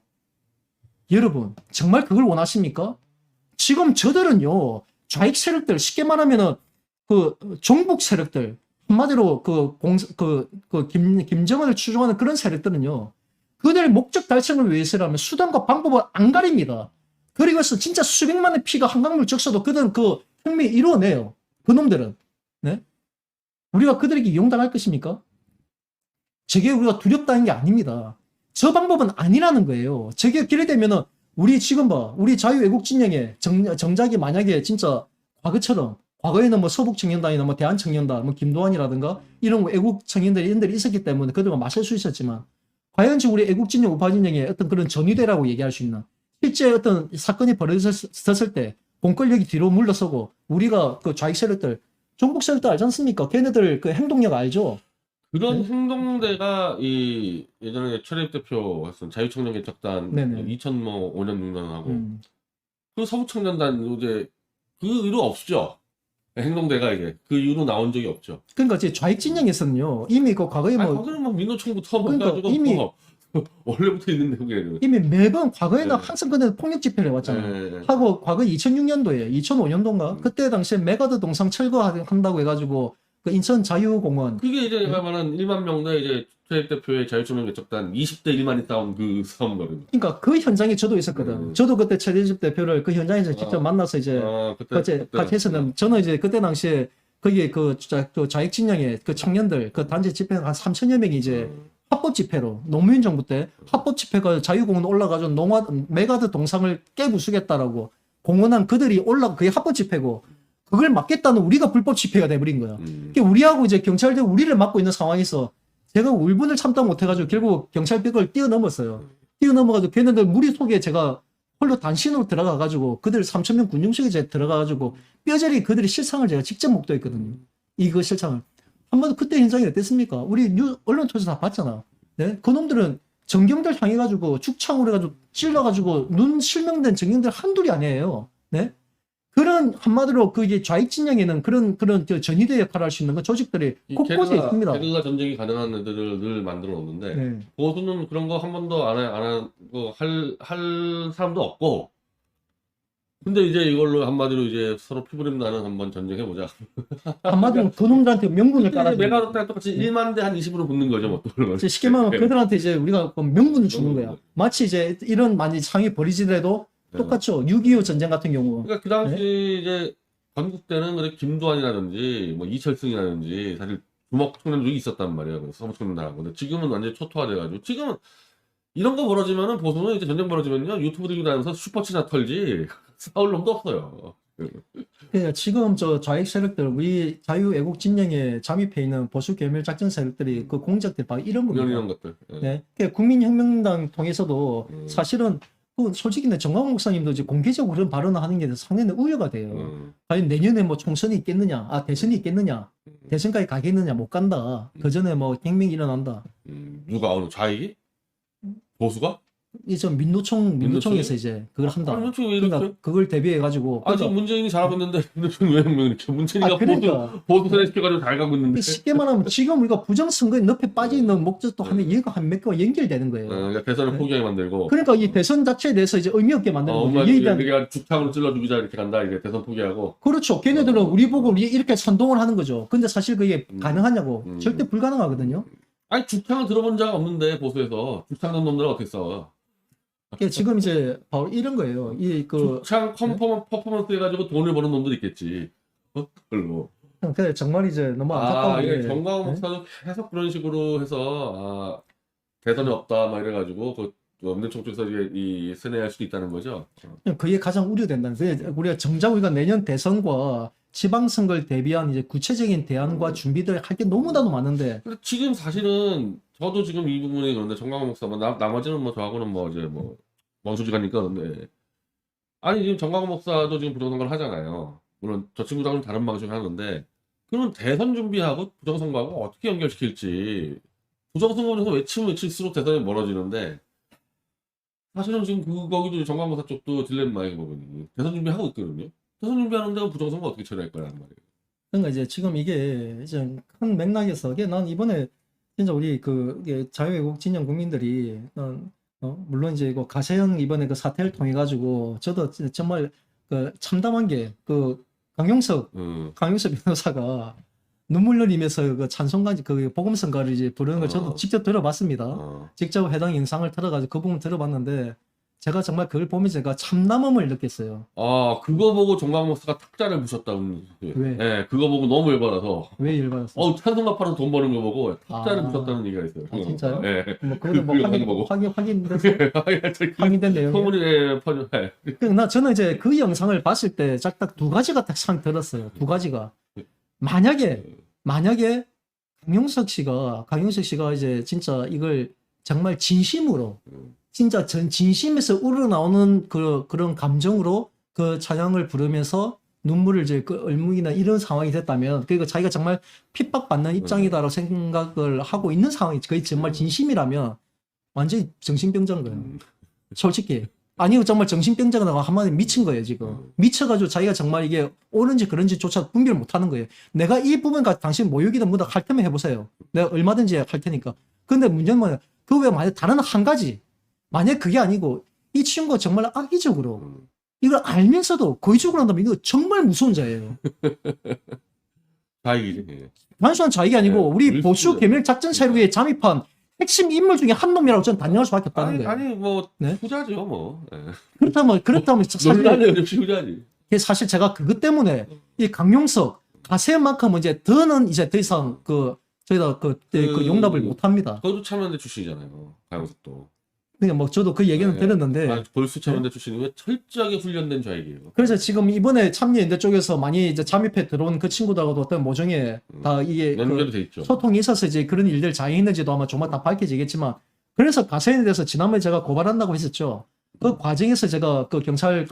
여러분 정말 그걸 원하십니까? 지금 저들은요 좌익 세력들 쉽게 말하면은 그 종북 세력들 한마디로 김정은을 추종하는 그런 세력들은요 그들의 목적 달성을 위해서라면 수단과 방법을 안 가립니다. 그리고 해서 진짜 수백만의 피가 한강물 적셔도 그들은 그 혁명 이루어내요. 그놈들은. 네? 우리가 그들에게 이용당할 것입니까? 저게 우리가 두렵다는 게 아닙니다. 저 방법은 아니라는 거예요. 저게 기회 되면은 우리 지금 봐. 우리 자유애국진영의 정작이 만약에 진짜 과거처럼 과거에는 뭐 서북청년단이나 뭐 대한청년단, 뭐 김도환이라든가 이런 애국 청년들이 이런 들이 있었기 때문에 그들과 맞설 수 있었지만 과연 지금 우리 애국진영, 우파진영의 어떤 그런 전위대라고 얘기할 수 있나? 실제 어떤 사건이 벌어졌을 때 공권력이 뒤로 물러서고 우리가 그 좌익 세력들, 종북 세력들 알지 않습니까? 걔네들 그 행동력 알죠? 그런 네? 행동대가 이 예전에 최립 대표 했던 자유청년개척단 네네. 2005년 6년하고 음. 그 서북청년단 이제 그 이후로 없죠. 행동대가 이게 그 이후로 나온 적이 없죠. 그러니까 이제 좌익 진영에서는요 이미 그 과거에 아니, 뭐 거기는 뭐 민노총부터 뭐 그러니까 해가지고 이미 뭐 원래부터 있는데 그게 이미 매번 과거에는 네. 항상 근데 폭력 집회를 해왔잖아요. 네. 하고 과거 2006년도에 2005년도인가 그때 당시에 메가드 동상 철거한다고 해가지고 그 인천 자유공원 그게 이제 내가 말한 1만 명대 이제 최립 대표의 자유청년개척단 20대 1만이 싸운 그 싸움거든요. 그러니까 그 현장에 저도 있었거든. 저도 그때 최대집 대표를 그 현장에서 직접 만나서 이제 그때 같이 했었는데 저는 이제 그때 당시에 거기 그 좌익 진영의 그 청년들 그 단체 집회 한 3천여 명이 이제 합법 집회로 노무현 정부 때 합법 집회가 자유공원 올라가서 메가드 동상을 깨부수겠다라고 공언한 그들이 올라 그게 합법 집회고 그걸 막겠다는 우리가 불법 집회가 돼버린 거야. 그게 우리하고 이제 경찰들 우리를 막고 있는 상황에서 제가 울분을 참다 못해가지고 결국 경찰벽을 뛰어넘었어요. 뛰어넘어가지고 걔네들 무리 속에 제가 홀로 단신으로 들어가가지고 그들 3,000명 군용식에 제가 들어가가지고 뼈저리 그들의 실상을 제가 직접 목도했거든요. 이거 실상을. 한번 그때 현장이 어땠습니까? 우리 언론 통해서 다 봤잖아. 네? 그놈들은 정경들 향해가지고 죽창으로 해가지고 찔러가지고 눈 실명된 정경들 한둘이 아니에요. 네? 그런 한마디로 그게 좌익 진영에는 그런 저 전위대 역할을 할 수 있는 그 조직들이 곳곳에 있습니다. 게릴라 전쟁이 가능한 애들을 늘 만들어 놓는데 네. 보수는 그런 거 한 번도 안 하고 할 사람도 없고 근데 이제 이걸로 한마디로 이제 서로 피부림 나는 한번 전쟁해 보자. 한마디로 그놈들한테 명분을 깔아주는 메가도 때 똑같이 1만 대 한 20으로 붙는 거죠, 뭐 또. 이제 쉽게 말하면 그들한테 이제 우리가 그 명분을 주는 거야. 마치 이제 이런 많이 상이 벌이지더라도 똑같죠. 6.25 전쟁 같은 경우. 그러니까 그 당시 이제 건국 때는 그래 김두한이라든지 뭐 이철승이라든지 사실 주먹 청년들이 있었단 말이에요. 서부 청년단하고. 근데 지금은 완전 초토화돼가지고 지금은 이런 거 벌어지면은 보수는 이제 전쟁 벌어지면요 유튜브 들고 다니면서 슈퍼치나 털지 싸울 놈도 없어요. 그러니까 지금 저 좌익 세력들, 우리 자유애국 진영에 잠입해 있는 보수 괴멸 작전 세력들이 그 공작들 바로 이런 겁니다. 이런 것들. 예. 네. 그러니까 국민혁명당 통해서도 사실은 그 솔직히 정광훈 목사님도 이제 공개적으로 그런 발언을 하는 게 상당히 우려가 돼요. 과연 내년에 뭐 총선이 있겠느냐, 대선이 있겠느냐, 대선까지 가겠느냐, 못 간다. 그 전에 뭐 혁명이 일어난다. 누가 어느 좌익이? 보수가? 이제 민노총에서 이제 그걸 한다. 민노총이 왜 이렇게? 그러니까 그걸 대비해가지고. 아, 지금 문재인이 잘하고 있는데 민노총이 왜 이렇게? 문재인이가 그러니까. 보수 세뇌시켜가지고 잘 가고 있는데. 쉽게 말하면 지금 우리가 부정선거에 늪에 빠져 있는 목적도 하는 이유가 한 몇 개가 연결되는 거예요. 그러니까 대선을 포기하게 만들고. 그러니까 이 대선 자체에 대해서 이제 의미 없게 만드는 거예요. 우리가 죽창으로 찔러 죽이자 이렇게 간다. 이제 대선 포기하고. 그렇죠. 걔네들은 우리 보고 이렇게 선동을 하는 거죠. 근데 사실 그게 가능하냐고. 절대 불가능하거든요. 아니 죽창을 들어본 자가 없는데 보수에서 죽창 넣은 놈들은 어떻게 싸워? 지금 이제 바로 이런 거예요. 죽창 퍼포먼스 해가지고 돈을 버는 놈들 있겠지. 그걸로. 근데 정말 이제 너무 안타까운 게. 이게 정광훈 목사도 계속 그런 식으로 해서 대선이 없다 막 이래가지고 그 없는 쪽에서 이 세뇌할 수도 있다는 거죠. 그게 가장 우려된다는 거예요. 우리가 정작 우리가 내년 대선과 지방선거를 대비한 이제 구체적인 대안과 준비들 할 게 너무나도 많은데. 근데 지금 사실은 저도 지금 이 부분이 그런데 정광훈 목사 뭐 나머지는 뭐 저하고는 뭐 이제 뭐 원소지가니까 근데 아니 지금 정광훈 목사도 지금 부정선거를 하잖아요. 물론 저 친구랑은 다른 방식을 하는데 그러면 대선 준비하고 부정선거하고 어떻게 연결시킬지 부정선거에서 외치면 외칠수록 대선이 멀어지는데 사실은 지금 거기도 정광훈 목사 쪽도 딜레마의 부분이 대선 준비하고 있거든요. 대선 준비하는데 부정선거 어떻게 처리할 거라는 말이에요. 그러니까 이제 지금 이게 이제 큰 맥락에서 난 이번에 진짜 우리 이게 자유애국 진영 국민들이 물론 이제 이거 가세형 이번에 그 사태를 통해 가지고 저도 정말 그 참담한 게 그 강용석 변호사가 눈물 흘리면서 그 찬송가 그 복음성가를 이제 부르는 걸 저도 직접 들어봤습니다. 직접 해당 영상을 틀어가지고 그 부분 들어봤는데 제가 정말 그걸 보면서 제가 참남음을 느꼈어요. 아, 그거 보고 정광 목사가 탁자를 부셨다는. 왜? 네, 그거 보고 너무 열받아서. 왜 일반했어요? 찬송가 팔아서 돈 버는 거 보고 탁자를 아. 부셨다는 얘기가 있어요. 아, 진짜요? 네. 뭐 그래도 뭐 그 영상 보고. 확인된 내용이에요. 소문이 퍼져. 네. 저는 이제 그 영상을 봤을 때 딱 두 가지가 딱 상 들었어요. 두 가지가. 만약에 강용석 씨가 이제 진짜 이걸 정말 진심으로 진짜 진심에서 우러나오는 그런 감정으로 그 찬양을 부르면서 눈물을 이제 그 얼뭉이나 이런 상황이 됐다면 그리고 자기가 정말 핍박받는 입장이다라고 생각을 하고 있는 상황이 거의 정말 진심이라면 완전히 정신병자인 거예요. 솔직히. 아니요, 정말 정신병자가 한마디 미친 거예요, 지금. 미쳐가지고 자기가 정말 이게 옳은지 그런지조차 분별 못 하는 거예요. 내가 이 부분까지 당신 모욕이든 뭐든 할 테면 해보세요. 내가 얼마든지 할 테니까. 근데 문제는 뭐냐. 그 외에 만약 다른 한 가지. 만약 그게 아니고 이 친구가 정말 악의적으로 이걸 알면서도 거의적으로 한다면 이거 정말 무서운 자예요. 자익이지. 단순한 자익이 아니고 네, 우리 보수 개멸 작전 세력에 잠입한 핵심 인물 중에 한 놈이라고 저는 단정할 수밖에 없다는 거예요. 아니 뭐 네? 후자죠 뭐. 네. 그렇다면 논란의 역시 후자지. 사실 제가 그것 때문에 이 강용석 가세만큼은 이제 더는 이제 더 이상 저희가 그 용납을 못 합니다. 그것도 참여연대 출신이잖아요. 강용석도. 그러니까 뭐 저도 그 얘기는 들었는데 볼수 참여연대 출신이면 철저하게 훈련된 좌익이에요. 그래서 지금 이번에 참여연대 쪽에서 많이 이제 잠입해 들어온 그 친구들하고도 어떤 모종의 다 이게 연결이 돼 있죠. 소통이 있어서 이제 그런 일들 자행했는지도 아마 조만 다 밝혀지겠지만 그래서 가세인에 대해서 지난번에 제가 고발한다고 했었죠. 그 과정에서 제가 그 경찰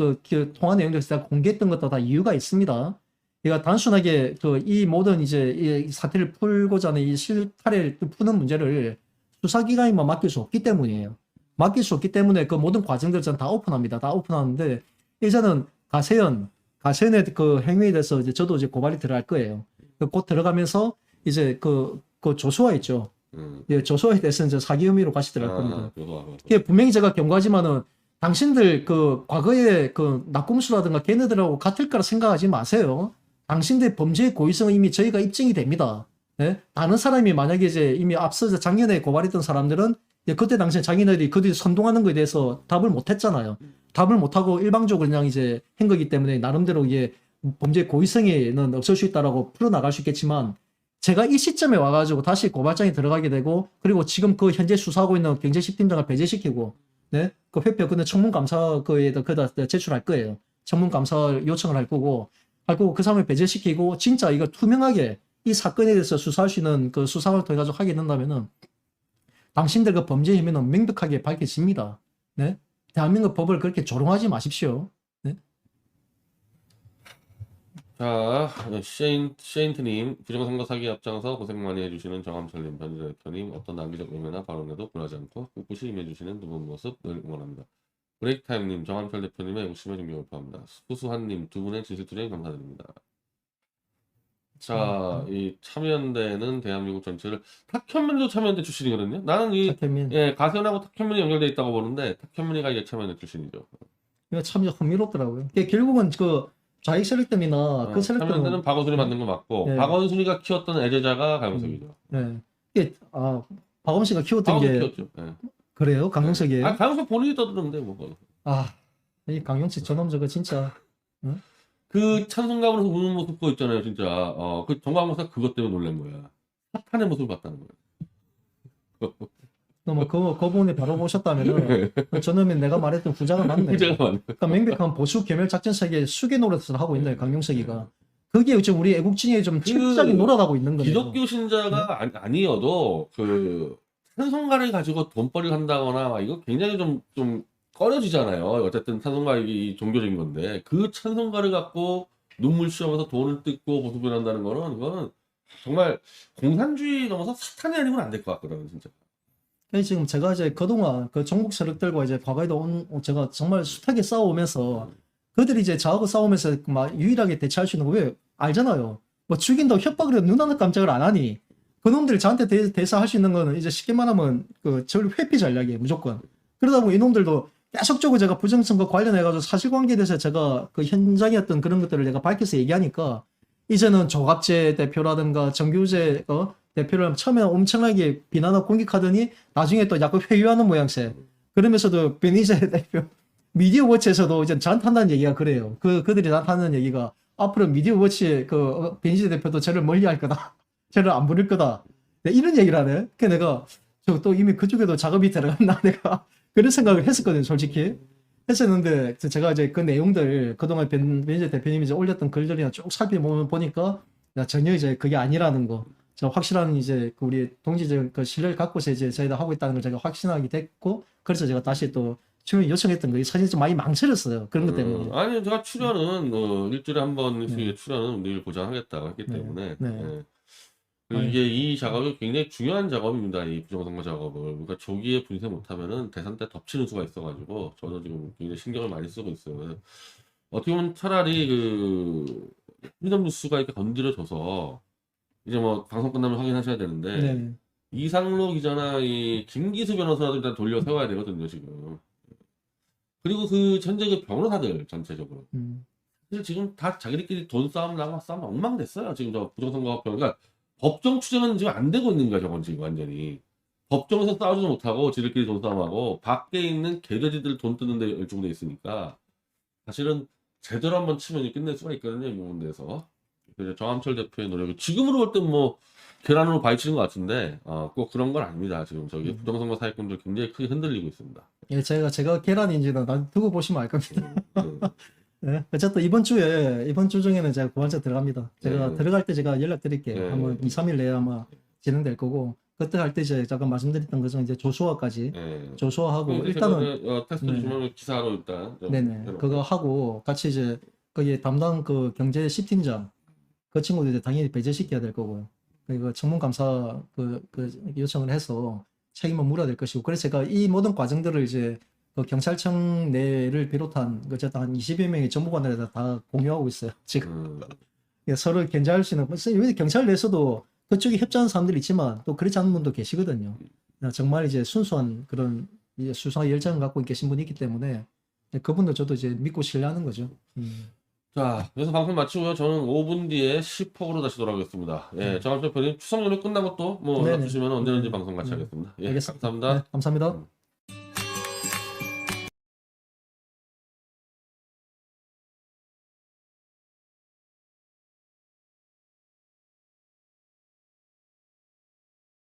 통화 내용들을 제가 공개했던 것도 다 이유가 있습니다. 그러니까 단순하게 이 모든 이제 이 사태를 풀고자 하는 이 실타래를 푸는 문제를 수사기관에만 맡길 수 없기 때문이에요. 맡길 수 없기 때문에 그 모든 과정들을 저는 다 오픈합니다. 다 오픈하는데 이제는 가세연의 그 행위에 대해서 이제 저도 이제 고발이 들어갈 거예요. 곧 들어가면서 이제 그 조수아 있죠. 예, 조수아에 대해서는 이제 사기 혐의로 같이 들어갈 겁니다. 이게 분명히 제가 경고하지만은 당신들 그 과거의 그 낙곰수라든가 걔네들하고 같을 거라 생각하지 마세요. 당신들 범죄의 고의성은 이미 저희가 입증이 됩니다. 네? 다른 사람이 만약에 이제 이미 앞서서 작년에 고발했던 사람들은 그때 당시에 자기네들이 그들이 선동하는 것에 대해서 답을 못 했잖아요. 답을 못 하고 일방적으로 그냥 이제 한 거기 때문에 나름대로 이게 범죄 고의성에는 없을 수 있다라고 풀어나갈 수 있겠지만 제가 이 시점에 와가지고 다시 고발장에 들어가게 되고 그리고 지금 그 현재 수사하고 있는 경제식팀장을 배제시키고 네? 그 회표 근데 청문감사 그에다 제출할 거예요. 청문감사 요청을 할 거고 그 사람을 배제시키고 진짜 이거 투명하게 이 사건에 대해서 수사할 수 있는 그 수사를 통해 가지고 하게 된다면은 당신들 그 범죄 혐의는 명백하게 밝혀집니다. 네? 대한민국 법을 그렇게 조롱하지 마십시오. 네? 자, 셰인트님, 부정선거 사기 앞장서 고생 많이 해주시는 정함철님, 변희재 대표님, 어떤 낭비적 의미나 발언에도 굴하지 않고 꿋꿋이 임해주시는 두 분 모습 늘 응원합니다. 브레이크타임님, 정함철 대표님의 욕심에 존경합니다. 수수한님, 두 분의 진실투쟁 감사드립니다. 자, 이 참여연대는 대한민국 전체를 탁현민도 참여연대 출신이거든요. 나는 가세연하고 탁현민이 연결돼 있다고 보는데 탁현민이가 이게 참여연대 출신이죠. 이거 참 흥미롭더라고요. 결국은 그 좌익 세력들이나 그 세력들은 참여연대는 박원순이 만든 거 맞고 박원순이가 키웠던 애제자가 강용석이죠. 네. 이게 박원순이가 키웠던 박원순 게 키웠죠. 네. 그래요? 강용석이에요? 강용석 본인이 떠드는데 뭐. 이 강용석 저놈 저거 진짜. 응? 그 찬송가으로서 우는 모습 그거 있잖아요, 진짜. 그 정광훈사 그것 때문에 놀란 거야. 사탄의 모습을 봤다는 거야. 그 부분에 바로 보셨다면은 저놈이 내가 말했던 후자가 맞네. 후자가 맞네. 그러니까 명백한 보수 개멸 작전 세계의 수계 노릇을 하고 있는 강용석이가. 그게 지금 우리 애국진영에 좀 철저하게 놀아가고 있는 거예요. 기독교 신자가 아니어도 그 찬송가를 가지고 돈벌이를 한다거나 이거 굉장히 좀 꺼려지잖아요. 어쨌든 찬송가 이 종교적인 건데 그 찬송가를 갖고 눈물 쉬어면서 돈을 뜯고 보수변한다는 거는 이거는 정말 공산주의 넘어서 사탄이 아니면 안 될 것 같거든요, 진짜. 지금 제가 이제 그동안 그 전국 세력들과 이제 과거에도 제가 정말 숱하게 싸워오면서 그들이 이제 저하고 싸우면서 막 유일하게 대처할 수 있는 거 왜 알잖아요. 뭐 죽인다고 협박을 해도 눈 하나 깜짝을 안 하니 그놈들이 저한테 대사할 수 있는 거는 이제 쉽게 말하면 저 회피 전략이에요, 무조건. 그러다 보면 이놈들도 계속적으로 제가 부정선거 관련해가지고 사실관계에 대해서 제가 그 현장이었던 그런 것들을 내가 밝혀서 얘기하니까 이제는 조갑재 대표라든가 정규재 대표를 처음에 엄청나게 비난하고 공격하더니 나중에 또 약간 회유하는 모양새. 그러면서도 변희재 대표 미디어 워치에서도 이제 저한테 한다는 얘기가 그래요. 그들이 나한테 하는 얘기가 앞으로 미디어 워치 변희재 대표도 저를 멀리할 거다. 저를 안 부를 거다. 네, 이런 얘기를 하네. 그 내가 저 또 이미 그쪽에도 작업이 들어갔나 내가 그런 생각을 했었거든요, 솔직히. 했었는데 제가 이제 그 내용들 그동안 변희재 대표님이 이제 올렸던 글들이나 쭉 살펴보니까 야, 전혀 이제 그게 아니라는 거. 저 확실한 이제 그 우리 동지적 그 신뢰를 갖고서 이제 저희가 하고 있다는 걸 제가 확신하게 됐고 그래서 제가 다시 또 출연 요청했던 거 사실 좀 많이 망설였어요. 그런 것 때문에. 아니 제가 출연은 일주일에 한 번씩 출연은 늘 보장하겠다고 했기 네. 때문에 네. 예. 그리고 이게 이 작업이 굉장히 중요한 작업입니다. 이 부정선거 작업을. 그러니까 조기에 분쇄 못하면은 대선 때 덮치는 수가 있어가지고 저도 지금 굉장히 신경을 많이 쓰고 있어요. 어떻게 보면 차라리 그 프리덤 뉴스가 이렇게 건드려져서 이제 뭐 방송 끝나면 확인하셔야 되는데 네. 이상로 기자나 이 김기수 변호사도 일단 돌려 세워야 되거든요 지금. 그리고 그 현재 그 변호사들 전체적으로 사실 지금 다 자기들끼리 돈 싸움 나고 싸움 엉망됐어요. 지금 저 부정선거 그러니까 법정 추정은 지금 안 되고 있는 거야 저건 지금 완전히. 법정에서 싸우지도 못하고 지들끼리 돈 싸움하고 밖에 있는 개돼지들 돈 뜨는 데 열중돼 있으니까 사실은 제대로 한번 치면 끝낼 수가 있거든요 이 부분에서. 그래서 정함철 대표의 노력이 지금으로 볼 땐 뭐 계란으로 바위치는 것 같은데 꼭 그런 건 아닙니다. 지금 저기 부정선거 사기꾼들 굉장히 크게 흔들리고 있습니다. 예, 제가 계란인지는 두고 보시면 알 겁니다. 네. 어쨌든 이번 주 중에는 제가 고발자 들어갑니다. 제가 네. 들어갈 때 제가 연락드릴게요. 네. 한번 2, 3일 내에 아마 진행될 거고 그때 할 때 이제 잠깐 말씀드렸던 것은 이제 조수아까지 예. 조수아하고 일단은 일단은 텍스트 주시면 기사로 일단 좀 네네 해놓고. 그거 하고 같이 이제 거기 담당 그 경제 10팀장 그 친구들 이제 당연히 배제시켜야 될 거고요. 그리고 청문감사 그 요청을 해서 책임을 물어야 될 것이고 그래서 제가 이 모든 과정들을 이제 그 경찰청 내를 비롯한 어쨌든 한 20여 명의 정보관들에다 다 공유하고 있어요. 지금 서로 견제할 수 있는 왜 경찰 내에서도 그쪽에 협조하는 사람들이 있지만 또 그렇지 않은 분도 계시거든요. 정말 이제 순수한 그런 이제 수사 열정을 갖고 계신 분이 있기 때문에 그분도 저도 이제 믿고 신뢰하는 거죠. 자, 그래서 방송 마치고요. 저는 5분 뒤에 10퍽으로 다시 돌아오겠습니다. 예, 정함철 대표님 추석 연휴 끝나고 또 뭐 연락 네네. 주시면 언제든지 네. 방송 같이 네. 하겠습니다. 예, 알겠습니다. 감사합니다. 네, 감사합니다.